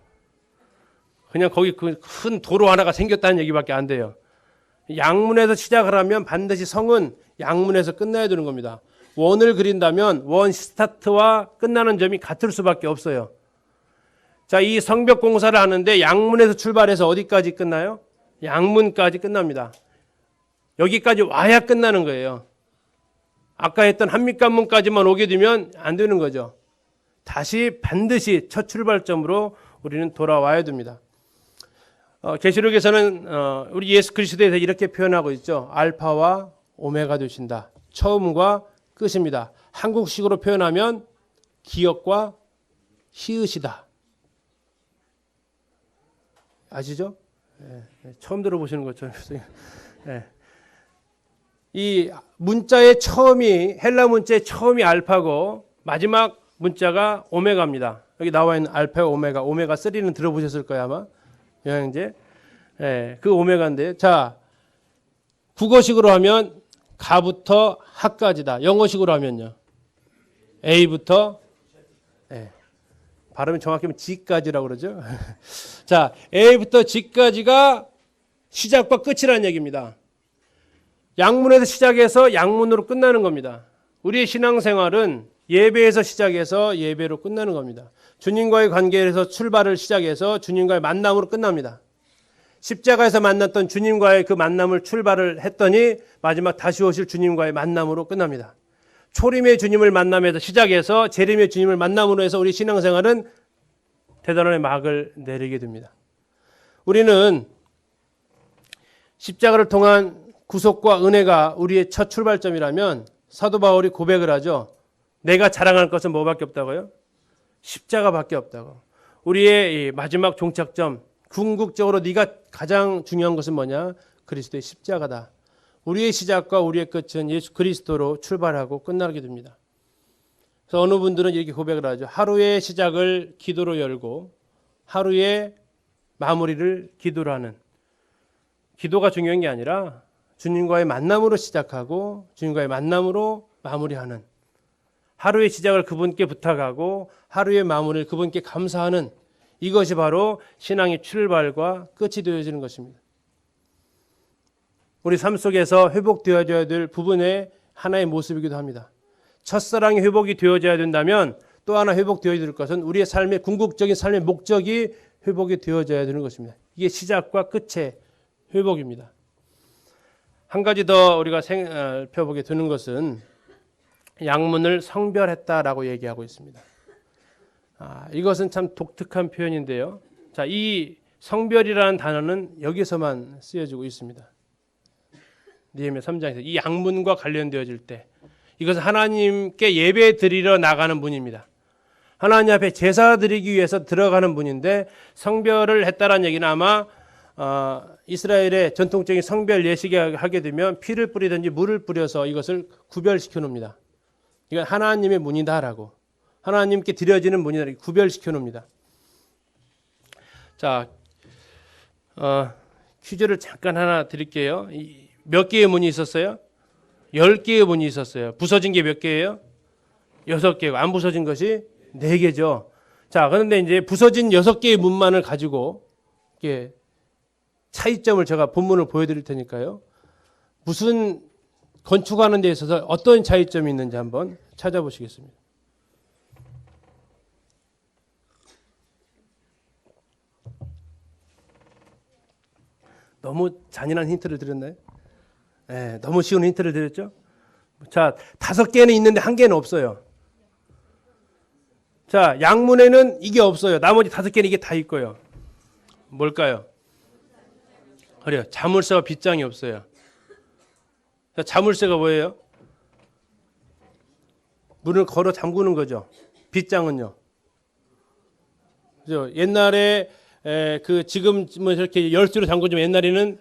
그냥 거기 그 큰 도로 하나가 생겼다는 얘기밖에 안 돼요. 양문에서 시작을 하면 반드시 성은 양문에서 끝나야 되는 겁니다. 원을 그린다면 원 스타트와 끝나는 점이 같을 수밖에 없어요. 자, 이 성벽 공사를 하는데 양문에서 출발해서 어디까지 끝나요? 양문까지 끝납니다. 여기까지 와야 끝나는 거예요. 아까 했던 한밑관문까지만 오게 되면 안 되는 거죠. 다시 반드시 첫 출발점으로 우리는 돌아와야 됩니다. 계시록에서는 우리 예수 그리스도에 대해서 이렇게 표현하고 있죠. 알파와 오메가 되신다. 처음과 끝입니다. 한국식으로 표현하면 기역과 히읗이다. 아시죠? 처음 들어보시는 것처럼. 이 문자의 처음이 헬라 문자의 처음이 알파고 마지막 문자가 오메가입니다. 여기 나와 있는 알파 오메가, 오메가 3는 들어보셨을 거예요 아마. 영양제. 그 오메가인데, 자, 국어식으로 하면 가부터 하까지다. 영어식으로 하면요, A부터 발음이 정확히면 G까지라고 그러죠. 자, A부터 G까지가 시작과 끝이라는 얘기입니다. 양문에서 시작해서 양문으로 끝나는 겁니다. 우리의 신앙생활은 예배에서 시작해서 예배로 끝나는 겁니다. 주님과의 관계에서 출발을 시작해서 주님과의 만남으로 끝납니다. 십자가에서 만났던 주님과의 그 만남을 출발을 했더니 마지막 다시 오실 주님과의 만남으로 끝납니다. 초림의 주님을 만남에서 시작해서 재림의 주님을 만남으로 해서 우리 신앙생활은 대단한 막을 내리게 됩니다. 우리는 십자가를 통한 구속과 은혜가 우리의 첫 출발점이라면 사도 바울이 고백을 하죠. 내가 자랑할 것은 뭐밖에 없다고요? 십자가밖에 없다고. 우리의 마지막 종착점, 궁극적으로 네가 가장 중요한 것은 뭐냐? 그리스도의 십자가다. 우리의 시작과 우리의 끝은 예수 그리스도로 출발하고 끝나게 됩니다. 그래서 어느 분들은 이렇게 고백을 하죠. 하루의 시작을 기도로 열고 하루의 마무리를 기도로 하는. 기도가 중요한 게 아니라 주님과의 만남으로 시작하고 주님과의 만남으로 마무리하는, 하루의 시작을 그분께 부탁하고 하루의 마무리를 그분께 감사하는, 이것이 바로 신앙의 출발과 끝이 되어지는 것입니다. 우리 삶 속에서 회복되어져야 될 부분의 하나의 모습이기도 합니다. 첫사랑이 회복이 되어져야 된다면 또 하나 회복되어야 될 것은 우리의 삶의 궁극적인 삶의 목적이 회복이 되어져야 되는 것입니다. 이게 시작과 끝의 회복입니다. 한 가지 더 우리가 살펴보게 되는 것은 양문을 성별했다라고 얘기하고 있습니다. 이것은 참 독특한 표현인데요. 자, 이 성별이라는 단어는 여기서만 쓰여지고 있습니다. 느헤미야 3장에서 이 양문과 관련되어질 때 이것은 하나님께 예배 드리러 나가는 문입니다. 하나님 앞에 제사 드리기 위해서 들어가는 문인데 성별을 했다라는 얘기는 아마 이스라엘의 전통적인 성별 예식을 하게 되면 피를 뿌리든지 물을 뿌려서 이것을 구별시켜 놓습니다. 이건 하나님의 문이다라고, 하나님께 드려지는 문이다 이렇게 구별시켜 놓습니다. 자, 퀴즈를 잠깐 하나 드릴게요. 몇 개의 문이 있었어요? 10개의 문이 있었어요. 부서진 게 몇 개예요? 6개고 안 부서진 것이 4개죠. 자, 그런데 이제 부서진 6개의 문만을 가지고 이렇게 차이점을 제가 본문을 보여드릴 테니까요. 무슨 건축하는 데 있어서 어떤 차이점이 있는지 한번 찾아보시겠습니다. 너무 잔인한 힌트를 드렸나요? 네, 너무 쉬운 힌트를 드렸죠? 자, 5개는 있는데 1개는 없어요. 자, 양문에는 이게 없어요. 나머지 5개는 이게 다 있고요. 뭘까요? 그래요. 자물쇠와 빗장이 없어요. 자, 자물쇠가 뭐예요? 문을 걸어 잠그는 거죠. 빗장은요? 그죠? 옛날에 지금은 이렇게 열쇠로 잠그지만 옛날에는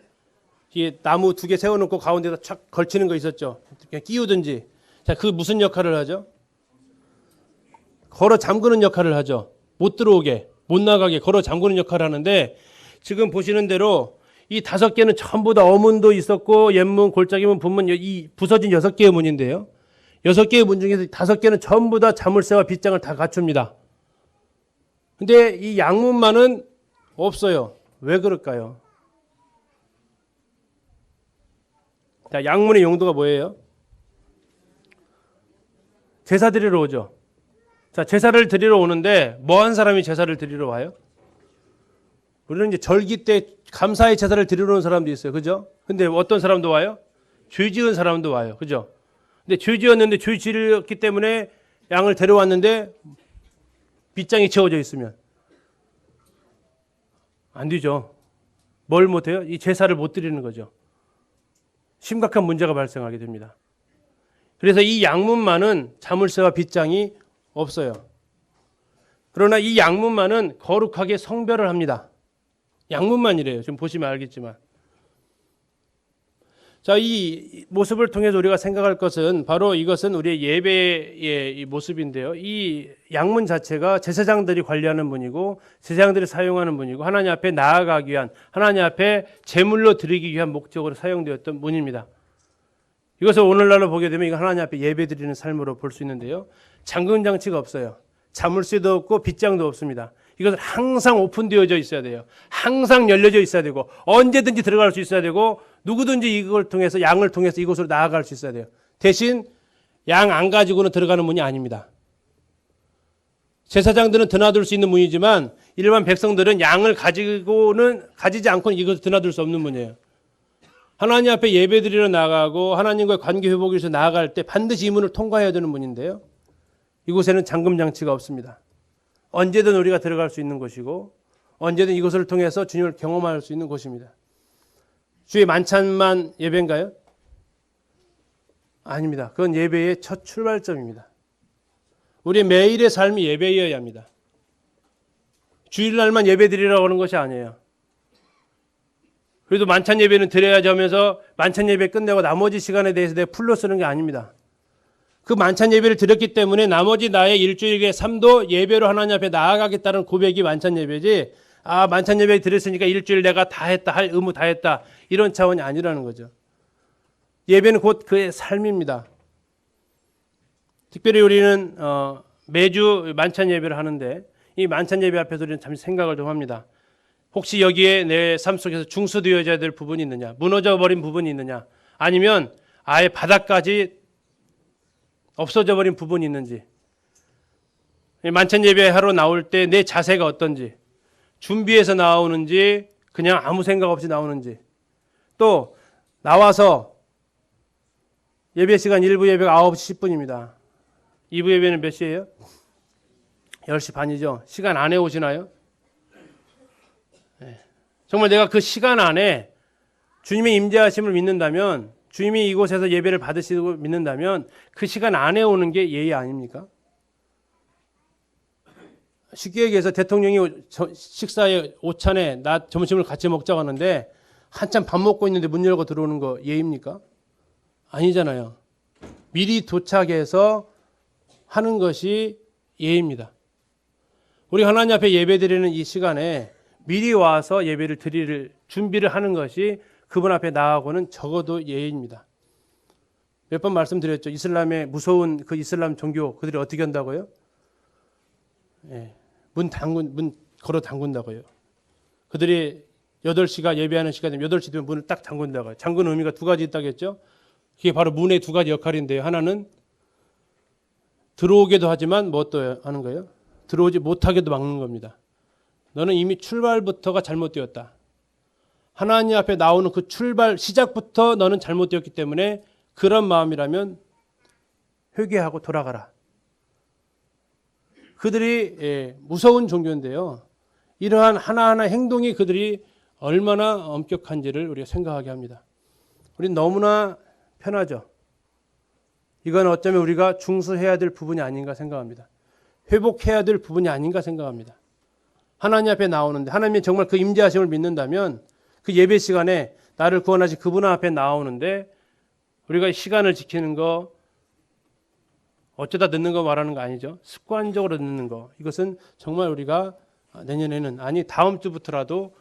이게 나무 2개 세워놓고 가운데다 착 걸치는 거 있었죠. 그냥 끼우든지. 자, 그 무슨 역할을 하죠? 걸어 잠그는 역할을 하죠. 못 들어오게, 못 나가게 걸어 잠그는 역할을 하는데 지금 보시는 대로 이 5개는 전부 다 어문도 있었고 옛문, 골짜기문, 분문 이 부서진 6개의 문인데요. 6개의 문 중에서 5개는 전부 다 자물쇠와 빗장을 다 갖춥니다. 근데 이 양문만은 없어요. 왜 그럴까요? 자, 양문의 용도가 뭐예요? 제사 드리러 오죠. 자, 제사를 드리러 오는데 뭐 한 사람이 제사를 드리러 와요? 우리는 이제 절기 때 감사의 제사를 드리러 오는 사람도 있어요. 그죠? 근데 어떤 사람도 와요? 죄 지은 사람도 와요. 그죠? 근데 죄 지었는데 죄 지었기 때문에 양을 데려왔는데 빗장이 채워져 있으면 안 되죠. 뭘 못해요? 이 제사를 못 드리는 거죠. 심각한 문제가 발생하게 됩니다. 그래서 이 양문만은 자물쇠와 빗장이 없어요. 그러나 이 양문만은 거룩하게 성별을 합니다. 양문만이래요. 지금 보시면 알겠지만. 자, 이 모습을 통해서 우리가 생각할 것은 바로 이것은 우리의 예배의 이 모습인데요. 이 양문 자체가 제사장들이 관리하는 문이고 제사장들이 사용하는 문이고 하나님 앞에 나아가기 위한 하나님 앞에 제물로 드리기 위한 목적으로 사용되었던 문입니다. 이것을 오늘날로 보게 되면 이거 하나님 앞에 예배 드리는 삶으로 볼 수 있는데요. 잠금 장치가 없어요. 자물쇠도 없고 빗장도 없습니다. 이것은 항상 오픈되어져 있어야 돼요. 항상 열려져 있어야 되고 언제든지 들어갈 수 있어야 되고 누구든지 이걸 통해서 양을 통해서 이곳으로 나아갈 수 있어야 돼요. 대신 양 안 가지고는 들어가는 문이 아닙니다. 제사장들은 드나들 수 있는 문이지만 일반 백성들은 양을 가지지 않고는 이것을 드나들 수 없는 문이에요. 하나님 앞에 예배드리러 나가고 하나님과의 관계 회복을 위해서 나아갈 때 반드시 이 문을 통과해야 되는 문인데요. 이곳에는 잠금 장치가 없습니다. 언제든 우리가 들어갈 수 있는 곳이고 언제든 이곳을 통해서 주님을 경험할 수 있는 곳입니다. 주의 만찬만 예배인가요? 아닙니다. 그건 예배의 첫 출발점입니다. 우리 매일의 삶이 예배여야 합니다. 주일날만 예배 드리라고 하는 것이 아니에요. 그래도 만찬 예배는 드려야지 하면서 만찬 예배 끝내고 나머지 시간에 대해서 내가 풀로 쓰는 게 아닙니다. 그 만찬 예배를 드렸기 때문에 나머지 나의 일주일의 삶도 예배로 하나님 앞에 나아가겠다는 고백이 만찬 예배지, 아, 만찬 예배 드렸으니까 일주일 내가 다 했다, 할 의무 다 했다, 이런 차원이 아니라는 거죠. 예배는 곧 그의 삶입니다. 특별히 우리는 매주 만찬 예배를 하는데 이 만찬 예배 앞에서 우리는 잠시 생각을 좀 합니다. 혹시 여기에 내 삶 속에서 중수되어져야 될 부분이 있느냐, 무너져 버린 부분이 있느냐, 아니면 아예 바닥까지 없어져 버린 부분이 있는지, 만찬 예배하러 나올 때 내 자세가 어떤지, 준비해서 나오는지 그냥 아무 생각 없이 나오는지, 또 나와서 예배 시간 1부 예배가 9시 10분입니다. 2부 예배는 몇 시예요? 10시 반이죠. 시간 안에 오시나요? 네. 정말 내가 그 시간 안에 주님의 임재하심을 믿는다면, 주님이 이곳에서 예배를 받으시고 믿는다면 그 시간 안에 오는 게 예의 아닙니까? 쉽게 얘기해서 대통령이 식사에 오찬에 낮 점심을 같이 먹자고 하는데 한참 밥 먹고 있는데 문 열고 들어오는 거 예의입니까? 아니잖아요. 미리 도착해서 하는 것이 예의입니다. 우리 하나님 앞에 예배 드리는 이 시간에 미리 와서 예배를 드릴 준비를 하는 것이 그분 앞에 나아가고는 적어도 예의입니다. 몇 번 말씀드렸죠. 이슬람의 무서운 그 이슬람 종교, 그들이 어떻게 한다고요? 예, 문 걸어 담근다고요. 그들이 8시가 예배하는 시간이면 8시 되면 문을 딱 잠근다고요. 잠그는 의미가 2가지 있다겠죠. 그게 바로 문의 2가지 역할인데요. 하나는 들어오게도 하지만 뭐 또 하는 거예요? 들어오지 못하게도 막는 겁니다. 너는 이미 출발부터가 잘못되었다. 하나님 앞에 나오는 그 출발 시작부터 너는 잘못되었기 때문에 그런 마음이라면 회개하고 돌아가라. 그들이 무서운 종교인데요. 이러한 하나하나 행동이 그들이 얼마나 엄격한지를 우리가 생각하게 합니다. 우리는 너무나 편하죠. 이건 어쩌면 우리가 중수해야 될 부분이 아닌가 생각합니다. 회복해야 될 부분이 아닌가 생각합니다. 하나님 앞에 나오는데 하나님이 정말 그 임재하심을 믿는다면 그 예배 시간에 나를 구원하신 그분 앞에 나오는데 우리가 시간을 지키는 거 어쩌다 늦는 거 말하는 거 아니죠. 습관적으로 늦는 거. 이것은 정말 우리가 내년에는 아니 다음 주부터라도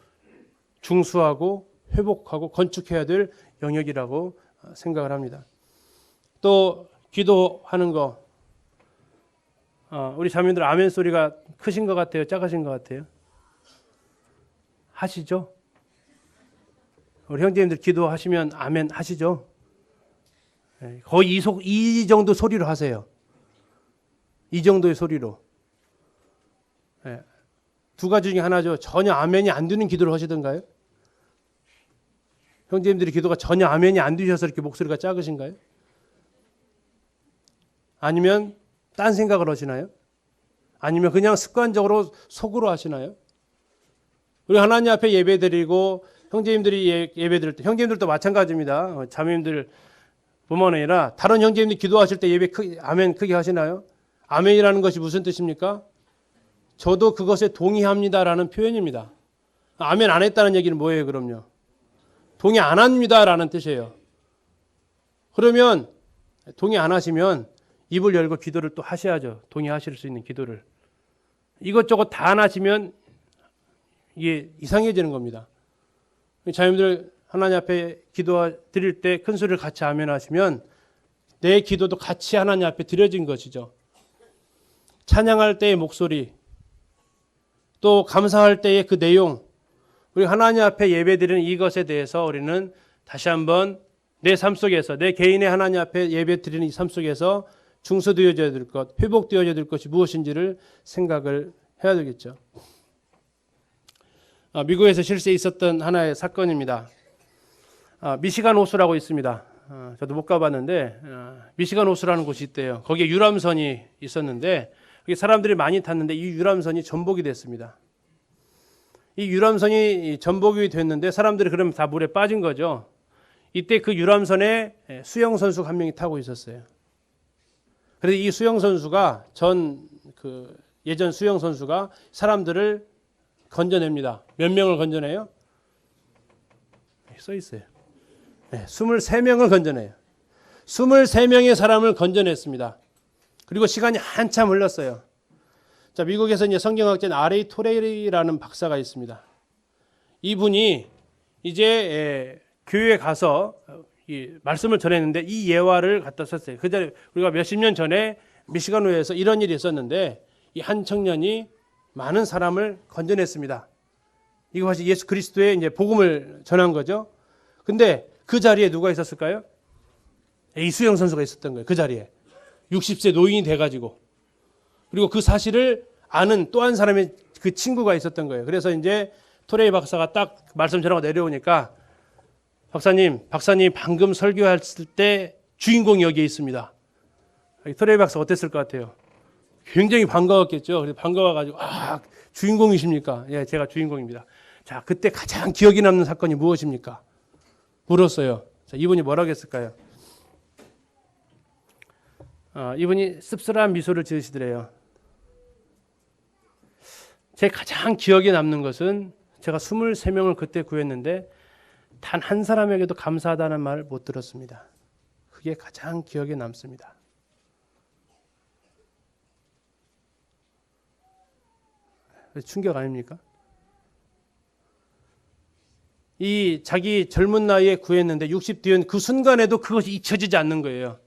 중수하고 회복하고 건축해야 될 영역이라고 생각을 합니다. 또 기도하는 거. 우리 자매님들 아멘 소리가 크신 것 같아요? 작으신 것 같아요? 하시죠? 우리 형제님들 기도하시면 아멘 하시죠? 거의 이 정도 소리로 하세요. 이 정도의 소리로. 두 가지 중에 하나죠. 전혀 아멘이 안 되는 기도를 하시던가요? 형제님들이 기도가 전혀 아멘이 안 되셔서 이렇게 목소리가 작으신가요? 아니면 딴 생각을 하시나요? 아니면 그냥 습관적으로 속으로 하시나요? 우리 하나님 앞에 예배드리고 형제님들이 예배드릴 때 형제님들도 마찬가지입니다. 자매님들 뿐만 아니라 다른 형제님들이 기도하실 때 예배 아멘 크게 하시나요? 아멘이라는 것이 무슨 뜻입니까? 저도 그것에 동의합니다라는 표현입니다. 아멘 안 했다는 얘기는 뭐예요, 그럼요? 동의 안 합니다라는 뜻이에요. 그러면 동의 안 하시면 입을 열고 기도를 또 하셔야죠. 동의하실 수 있는 기도를. 이것저것 다 안 하시면 이게 이상해지는 겁니다. 자녀들 하나님 앞에 기도 드릴 때 큰 소리를 같이 아멘 하시면 내 기도도 같이 하나님 앞에 드려진 것이죠. 찬양할 때의 목소리, 또 감사할 때의 그 내용, 우리 하나님 앞에 예배드리는 이것에 대해서 우리는 다시 한번 내 삶 속에서 내 개인의 하나님 앞에 예배드리는 이 삶 속에서 중수되어져야 될 것, 회복되어져야 될 것이 무엇인지를 생각을 해야 되겠죠. 미국에서 실제 있었던 하나의 사건입니다. 미시간 호수라고 있습니다. 저도 못 가봤는데 미시간 호수라는 곳이 있대요. 거기에 유람선이 있었는데 사람들이 많이 탔는데 이 유람선이 전복이 됐습니다. 이 유람선이 전복이 됐는데 사람들이 그러면 다 물에 빠진 거죠. 이때 그 유람선에 수영 선수가 한 명이 타고 있었어요. 그래서 이 수영 선수가 예전 수영 선수가 사람들을 건져냅니다. 몇 명을 건져내요? 써 있어요. 23명을 건져내요. 23명의 사람을 건져냈습니다. 그리고 시간이 한참 흘렀어요. 자, 미국에서 이제 성경학자인 R.A. 토레이라는 박사가 있습니다. 이분이 이제 교회에 가서 이 말씀을 전했는데 이 예화를 갖다 썼어요. 그 전에 우리가 몇십 년 전에 미시간호에서 이런 일이 있었는데 이 한 청년이 많은 사람을 건져냈습니다. 이것이 예수 그리스도의 이제 복음을 전한 거죠. 근데 그 자리에 누가 있었을까요? 이수영 선수가 있었던 거예요. 그 자리에 60세 노인이 돼가지고 그리고 그 사실을 아는 또 한 사람의 그 친구가 있었던 거예요. 그래서 이제 토레이 박사가 딱 말씀 전하고 내려오니까 박사님 방금 설교했을 때 주인공이 여기에 있습니다. 토레이 박사 어땠을 것 같아요? 굉장히 반가웠겠죠. 그래서 반가워가지고 주인공이십니까? 예, 제가 주인공입니다. 자, 그때 가장 기억에 남는 사건이 무엇입니까? 물었어요. 자, 이분이 뭐라고 했을까요? 이분이 씁쓸한 미소를 지으시더래요. 제 가장 기억에 남는 것은 제가 23명을 그때 구했는데 단 한 사람에게도 감사하다는 말을 못 들었습니다. 그게 가장 기억에 남습니다. 충격 아닙니까? 이 자기 젊은 나이에 구했는데 60 뒤엔 그 순간에도 그것이 잊혀지지 않는 거예요.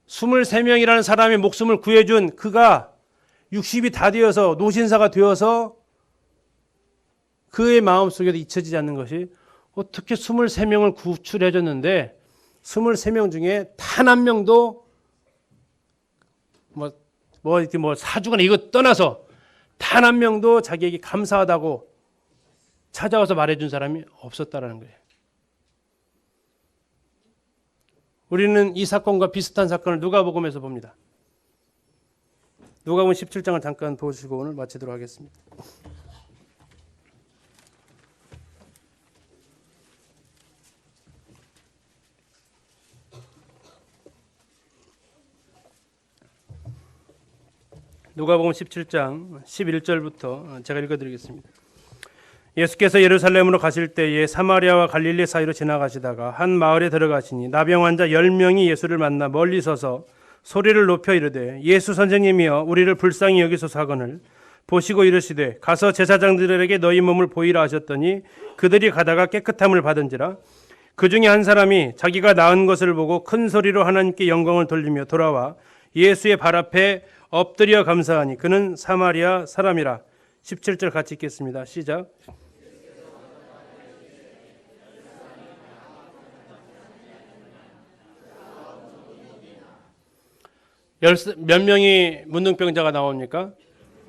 23명이라는 사람의 목숨을 구해준 그가 60이 다 되어서 노신사가 되어서 그의 마음속에도 잊혀지지 않는 것이 어떻게 23명을 구출해줬는데 23명 중에 단 한 명도 사주거나 이거 떠나서 단 한 명도 자기에게 감사하다고 찾아와서 말해준 사람이 없었다라는 거예요. 우리는 이 사건과 비슷한 사건을 누가복음에서 봅니다. 누가복음 17장을 잠깐 보시고 오늘 마치도록 하겠습니다. 누가복음 17장 11절부터 제가 읽어드리겠습니다. 예수께서 예루살렘으로 가실 때에 사마리아와 갈릴리 사이로 지나가시다가 한 마을에 들어가시니 나병 환자 10명이 예수를 만나 멀리 서서 소리를 높여 이르되 예수 선생님이여 우리를 불쌍히 여기소서 하거늘 보시고 이르시되 가서 제사장들에게 너희 몸을 보이라 하셨더니 그들이 가다가 깨끗함을 받은지라. 그 중에 한 사람이 자기가 나은 것을 보고 큰 소리로 하나님께 영광을 돌리며 돌아와 예수의 발 앞에 엎드려 감사하니 그는 사마리아 사람이라. 17절 같이 읽겠습니다. 시작. 몇 명이 문둥병자가 나옵니까?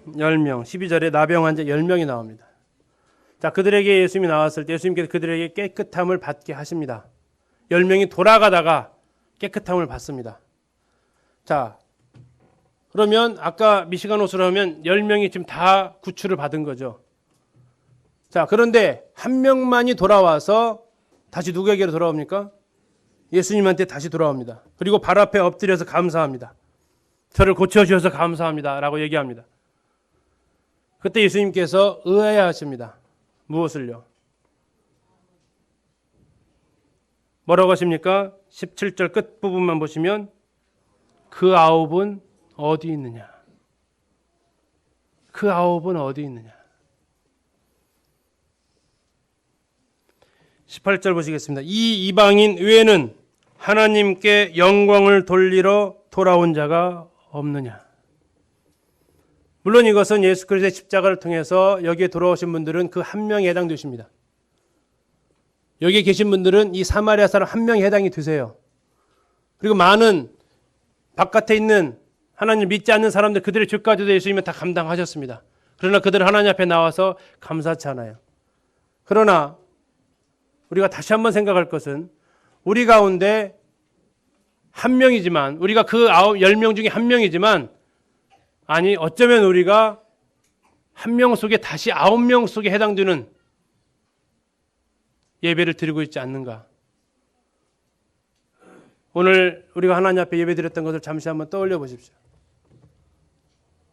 10명. 12절에 나병 환자 10명이 나옵니다. 자, 그들에게 예수님이 나왔을 때 예수님께서 그들에게 깨끗함을 받게 하십니다. 10명이 돌아가다가 깨끗함을 받습니다. 자, 그러면 아까 미시간 옷으로 하면 10명이 지금 다 구출을 받은 거죠. 자, 그런데 한 명만이 돌아와서 다시 누구에게로 돌아옵니까? 예수님한테 다시 돌아옵니다. 그리고 발 앞에 엎드려서 감사합니다. 저를 고쳐주셔서 감사합니다 라고 얘기합니다. 그때 예수님께서 의아해하십니다. 무엇을요? 뭐라고 하십니까? 17절 끝부분만 보시면 그 아홉은 어디 있느냐? 그 아홉은 어디 있느냐? 18절 보시겠습니다. 이 이방인 외에는 하나님께 영광을 돌리러 돌아온 자가 없느냐? 물론 이것은 예수 그리스도의 십자가를 통해서 여기에 돌아오신 분들은 그 한 명에 해당되십니다. 여기에 계신 분들은 이 사마리아 사람 한 명에 해당이 되세요. 그리고 많은 바깥에 있는 하나님 믿지 않는 사람들 그들의 죄까지도 예수님은 다 감당하셨습니다. 그러나 그들은 하나님 앞에 나와서 감사치 않아요. 그러나 우리가 다시 한번 생각할 것은 우리 가운데 한 명이지만 우리가 그 10명 중에 한 명이지만 아니 어쩌면 우리가 한 명 속에 다시 9명 속에 해당되는 예배를 드리고 있지 않는가. 오늘 우리가 하나님 앞에 예배 드렸던 것을 잠시 한번 떠올려 보십시오.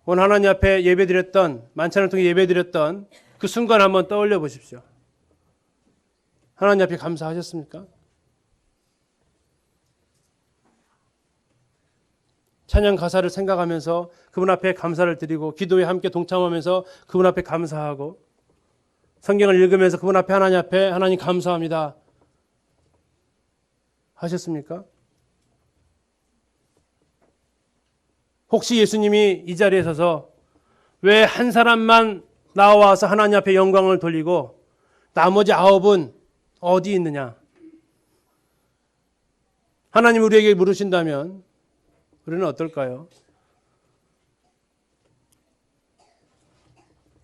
오늘 하나님 앞에 예배 드렸던 만찬을 통해 예배 드렸던 그 순간 한번 떠올려 보십시오. 하나님 앞에 감사하셨습니까? 찬양 가사를 생각하면서 그분 앞에 감사를 드리고 기도에 함께 동참하면서 그분 앞에 감사하고 성경을 읽으면서 그분 앞에 하나님 앞에 하나님 감사합니다 하셨습니까? 혹시 예수님이 이 자리에 서서 왜 한 사람만 나와서 하나님 앞에 영광을 돌리고 나머지 9은 어디 있느냐? 하나님 우리에게 물으신다면 우리는 어떨까요?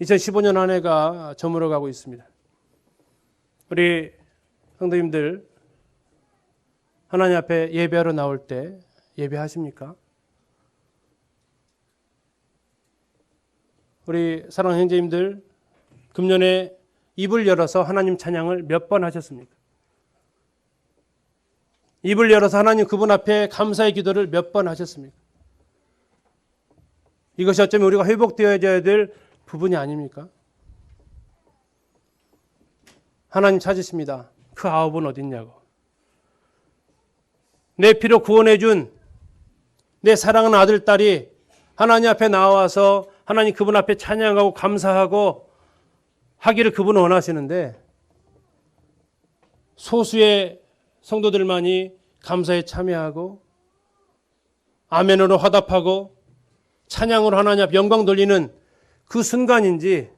2015년 한 해가 저물어가고 있습니다. 우리 성도님들 하나님 앞에 예배하러 나올 때 예배하십니까? 우리 사랑하는 형제님들 금년에 입을 열어서 하나님 찬양을 몇 번 하셨습니까? 입을 열어서 하나님 그분 앞에 감사의 기도를 몇 번 하셨습니까? 이것이 어쩌면 우리가 회복되어야 될 부분이 아닙니까? 하나님 찾으십니다. 그 9은 어디 있냐고. 내 피로 구원해 준 내 사랑하는 아들, 딸이 하나님 앞에 나와서 하나님 그분 앞에 찬양하고 감사하고 하기를 그분은 원하시는데 소수의 성도들만이 감사에 참여하고 아멘으로 화답하고 찬양으로 하나님 앞에 영광 돌리는 그 순간인지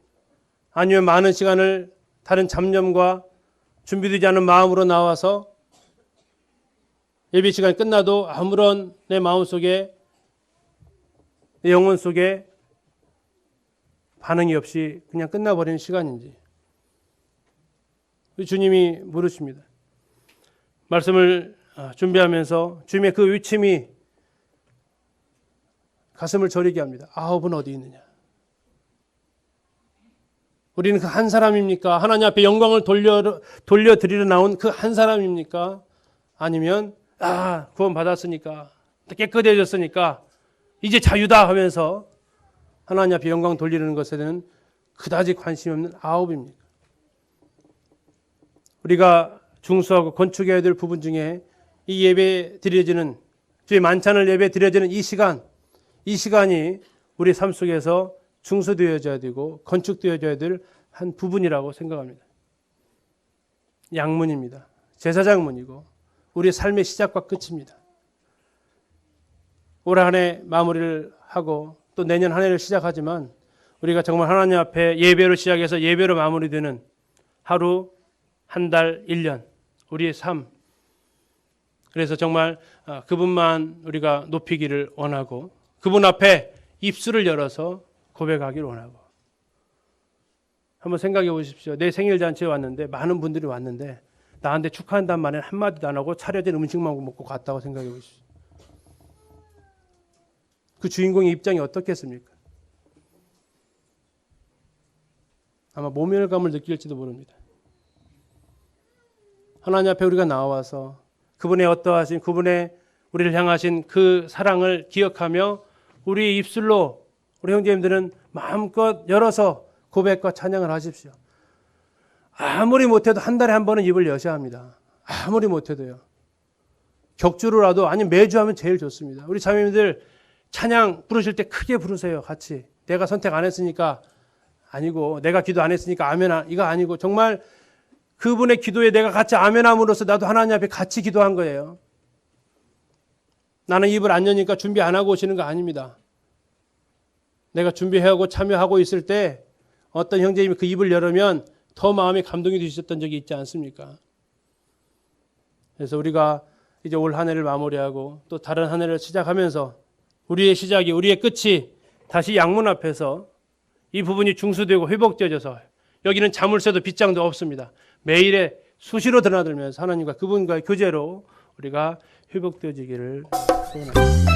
아니면 많은 시간을 다른 잡념과 준비되지 않은 마음으로 나와서 예배 시간이 끝나도 아무런 내 마음속에 내 영혼 속에 반응이 없이 그냥 끝나버리는 시간인지 주님이 물으십니다. 말씀을 준비하면서 주님의 그 위침이 가슴을 저리게 합니다. 9은 어디 있느냐? 우리는 그 한 사람입니까? 하나님 앞에 영광을 돌려드리러 나온 그 한 사람입니까? 아니면 구원 받았으니까 깨끗해졌으니까 이제 자유다 하면서 하나님 앞에 영광 돌리는 것에는 그다지 관심이 없는 아홉입니까? 우리가 중수하고 건축해야 될 부분 중에 이 예배 드려지는 주의 만찬을 예배 드려지는 이 시간이 우리 삶 속에서 중수되어져야 되고 건축되어져야 될 한 부분이라고 생각합니다. 양문입니다. 제사장문이고 우리의 삶의 시작과 끝입니다. 올 한 해 마무리를 하고 또 내년 한 해를 시작하지만 우리가 정말 하나님 앞에 예배로 시작해서 예배로 마무리되는 하루, 한 달, 1년 우리의 삶, 그래서 정말 그분만 우리가 높이기를 원하고 그분 앞에 입술을 열어서 고백하기를 원하고, 한번 생각해 보십시오. 내 생일 잔치에 왔는데 많은 분들이 왔는데 나한테 축하한다는 말에 한마디도 안 하고 차려진 음식만 먹고 갔다고 생각해 보십시오. 그 주인공의 입장이 어떻겠습니까? 아마 모멸감을 느낄지도 모릅니다. 하나님 앞에 우리가 나와서 그분의 어떠하신, 그분의 우리를 향하신 그 사랑을 기억하며 우리의 입술로 우리 형제님들은 마음껏 열어서 고백과 찬양을 하십시오. 아무리 못해도 한 달에 한 번은 입을 여셔야 합니다. 아무리 못해도요. 격주로라도, 아니면 매주 하면 제일 좋습니다. 우리 자매님들 찬양 부르실 때 크게 부르세요. 같이. 내가 선택 안 했으니까 아니고, 내가 기도 안 했으니까 아멘, 이거 아니고, 정말 그분의 기도에 내가 같이 아멘함으로써 나도 하나님 앞에 같이 기도한 거예요. 나는 입을 안 여니까 준비 안 하고 오시는 거 아닙니다. 내가 준비하고 참여하고 있을 때 어떤 형제님이 그 입을 열으면 더 마음에 감동이 되셨던 적이 있지 않습니까? 그래서 우리가 이제 올 한 해를 마무리하고 또 다른 한 해를 시작하면서 우리의 시작이, 우리의 끝이 다시 양문 앞에서 이 부분이 중수되고 회복되어져서 여기는 자물쇠도 빗장도 없습니다. 매일의 수시로 드나들면서 하나님과 그분과의 교제로 우리가 회복되어지기를 소원합니다.